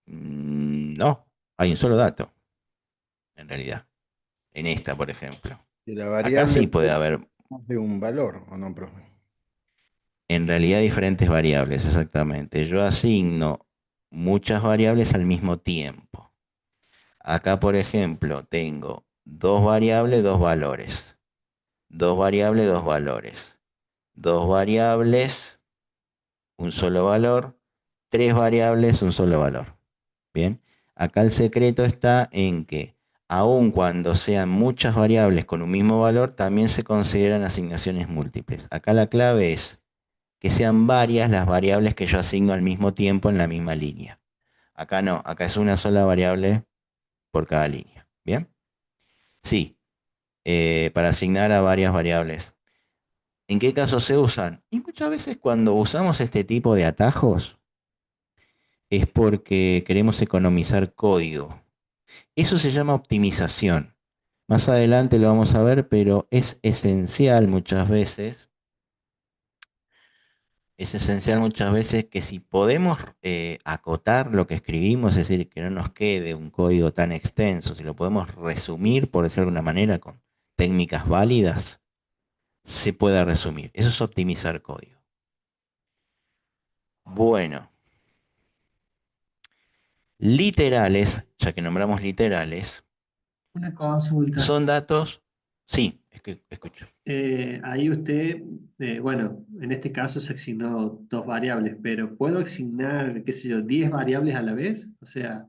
No, hay un solo dato, en realidad. En esta, por ejemplo. Y la Acá variable sí puede puede haber, ser más de un valor, ¿o no, profe? en realidad, diferentes variables, exactamente. Yo asigno muchas variables al mismo tiempo. Acá, por ejemplo, tengo dos variables, dos valores. Dos variables, dos valores. Dos variables, un solo valor. Tres variables, un solo valor. Bien. Acá el secreto está en que, aun cuando sean muchas variables con un mismo valor, también se consideran asignaciones múltiples. Acá la clave es que sean varias las variables que yo asigno al mismo tiempo en la misma línea. Acá no, acá es una sola variable por cada línea. ¿Bien? Sí, para asignar a varias variables. ¿En qué casos se usan? Y muchas veces cuando usamos este tipo de atajos es porque queremos economizar código. Eso se llama optimización. Más adelante lo vamos a ver, pero es esencial muchas veces que si podemos acotar lo que escribimos, es decir, que no nos quede un código tan extenso, si lo podemos resumir, por decirlo de alguna manera, con técnicas válidas, se pueda resumir. Eso es optimizar código. Bueno, literales, ya que nombramos literales, Una consulta. son datos. Sí, es que escucho. Ahí usted, bueno, en este caso se asignó dos variables, pero ¿puedo asignar, qué sé yo, 10 variables a la vez? O sea,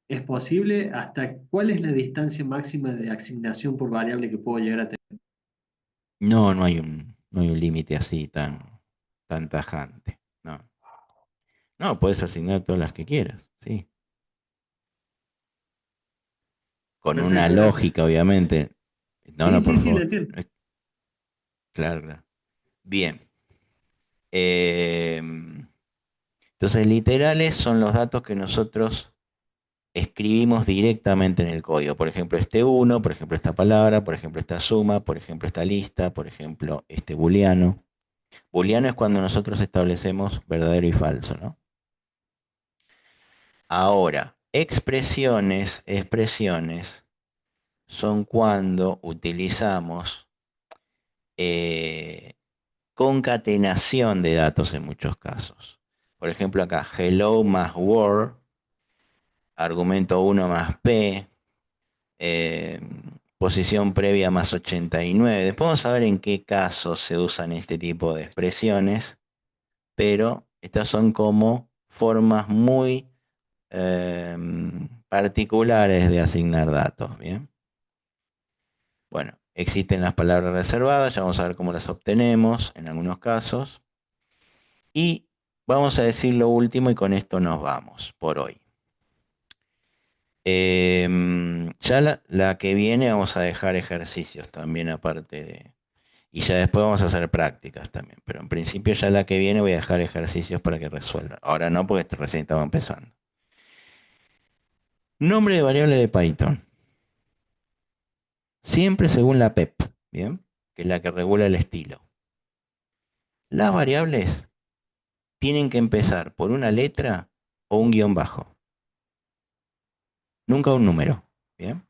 ¿es posible? ¿Hasta cuál es la distancia máxima de asignación por variable que puedo llegar a tener? No hay un límite así tan tajante. No. No, puedes asignar todas las que quieras, sí. con una Perfecto, gracias. lógica, obviamente. No, Sí, no, sí, por sí, lo favor. entiendo. Claro, claro. Bien. Entonces, literales son los datos que nosotros escribimos directamente en el código. Por ejemplo, este 1, por ejemplo, esta palabra, por ejemplo, esta suma, por ejemplo, esta lista, por ejemplo, este booleano. Booleano es cuando nosotros establecemos verdadero y falso, ¿no? Ahora, expresiones son cuando utilizamos concatenación de datos en muchos casos. Por ejemplo, acá, hello más word, argumento 1 más p, posición previa más 89. Después vamos a ver en qué casos se usan este tipo de expresiones, pero estas son como formas muy particulares de asignar datos, ¿bien? Bueno, existen las palabras reservadas, ya vamos a ver cómo las obtenemos en algunos casos. Y vamos a decir lo último y con esto nos vamos por hoy. Ya la que viene vamos a dejar ejercicios también aparte de... Y ya después vamos a hacer prácticas también. Pero en principio ya la que viene voy a dejar ejercicios para que resuelvan. Ahora no, porque recién estamos empezando. Nombre de variable de Python. Siempre según la PEP, ¿bien? Que es la que regula el estilo. Las variables tienen que empezar por una letra o un guión bajo. Nunca un número, ¿bien?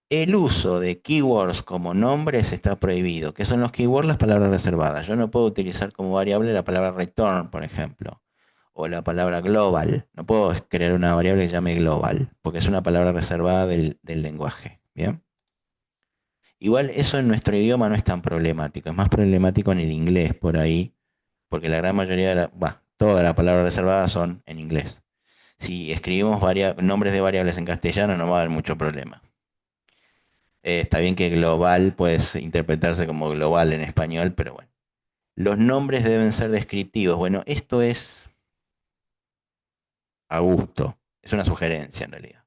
El uso de keywords como nombres está prohibido. ¿Qué son los keywords? Las palabras reservadas. Yo no puedo utilizar como variable la palabra return, por ejemplo, o la palabra global. No puedo crear una variable que se llame global, porque es una palabra reservada del lenguaje. ¿Bien? Igual eso en nuestro idioma no es tan problemático. Es más problemático en el inglés por ahí, porque la gran mayoría de todas las palabras reservadas son en inglés. Si escribimos nombres de variables en castellano no va a haber mucho problema. Está bien que global puede interpretarse como global en español, pero bueno. Los nombres deben ser descriptivos. Bueno, esto es a gusto. Es una sugerencia en realidad.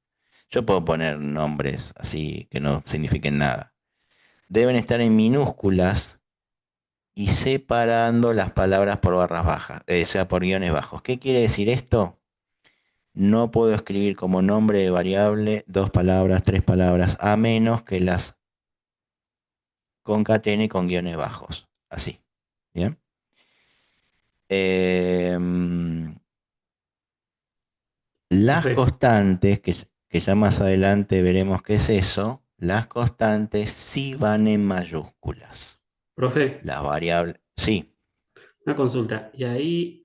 Yo puedo poner nombres así que no signifiquen nada. Deben estar en minúsculas y separando las palabras por barras bajas, sea por guiones bajos. ¿Qué quiere decir esto? No puedo escribir como nombre de variable 2 palabras, 3 palabras, a menos que las concatene con guiones bajos. Así. ¿Bien? Las Profe, constantes, que ya más adelante veremos qué es eso, las constantes sí van en mayúsculas. profe, Las variables, sí, una consulta. Y ahí,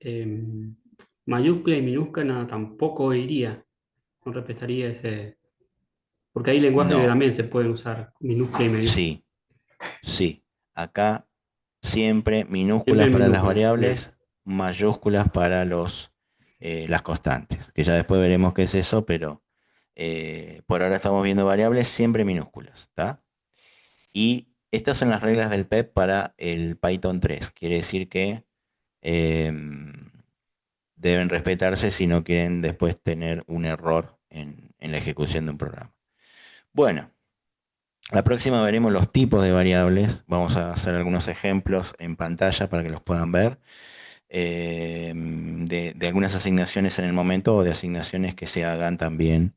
mayúscula y minúscula tampoco iría. No respetaría ese. Porque hay lenguajes que no, también se pueden usar minúscula y mayúscula. sí, sí. Acá siempre Siempre minúsculas en para las minúscula. Bien. variables, mayúsculas para las constantes, que ya después veremos qué es eso, pero por ahora estamos viendo variables siempre minúsculas, ¿está? Y estas son las reglas del PEP para el Python 3. Quiere decir que deben respetarse si no quieren después tener un error en la ejecución de un programa. Bueno, la próxima veremos los tipos de variables. Vamos a hacer algunos ejemplos en pantalla para que los puedan ver. De algunas asignaciones en el momento o de asignaciones que se hagan también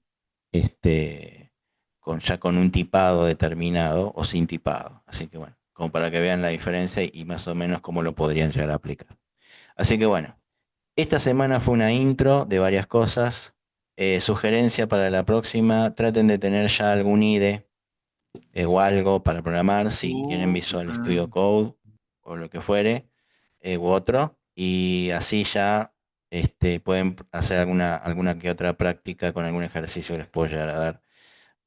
ya con un tipado determinado o sin tipado. Así que bueno, como para que vean la diferencia y más o menos cómo lo podrían llegar a aplicar. Así que bueno, esta semana fue una intro de varias cosas. Sugerencia para la próxima, traten de tener ya algún IDE o algo para programar, si quieren Visual Studio Code o lo que fuere, u otro, y así ya pueden hacer alguna que otra práctica con algún ejercicio que les puedo llegar a dar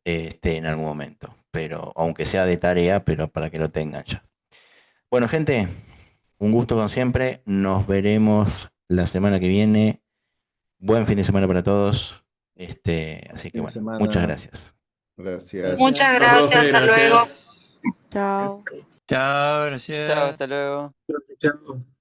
en algún momento, pero aunque sea de tarea, pero para que lo tengan ya. Bueno, gente, un gusto como siempre, nos veremos la semana que viene. Buen fin de semana para todos. Así que Fin de bueno, muchas semana. gracias. Gracias. Muchas Chao, gracias, profe, hasta luego. gracias. Chao. Chao, Chao, gracias. hasta luego. Chao.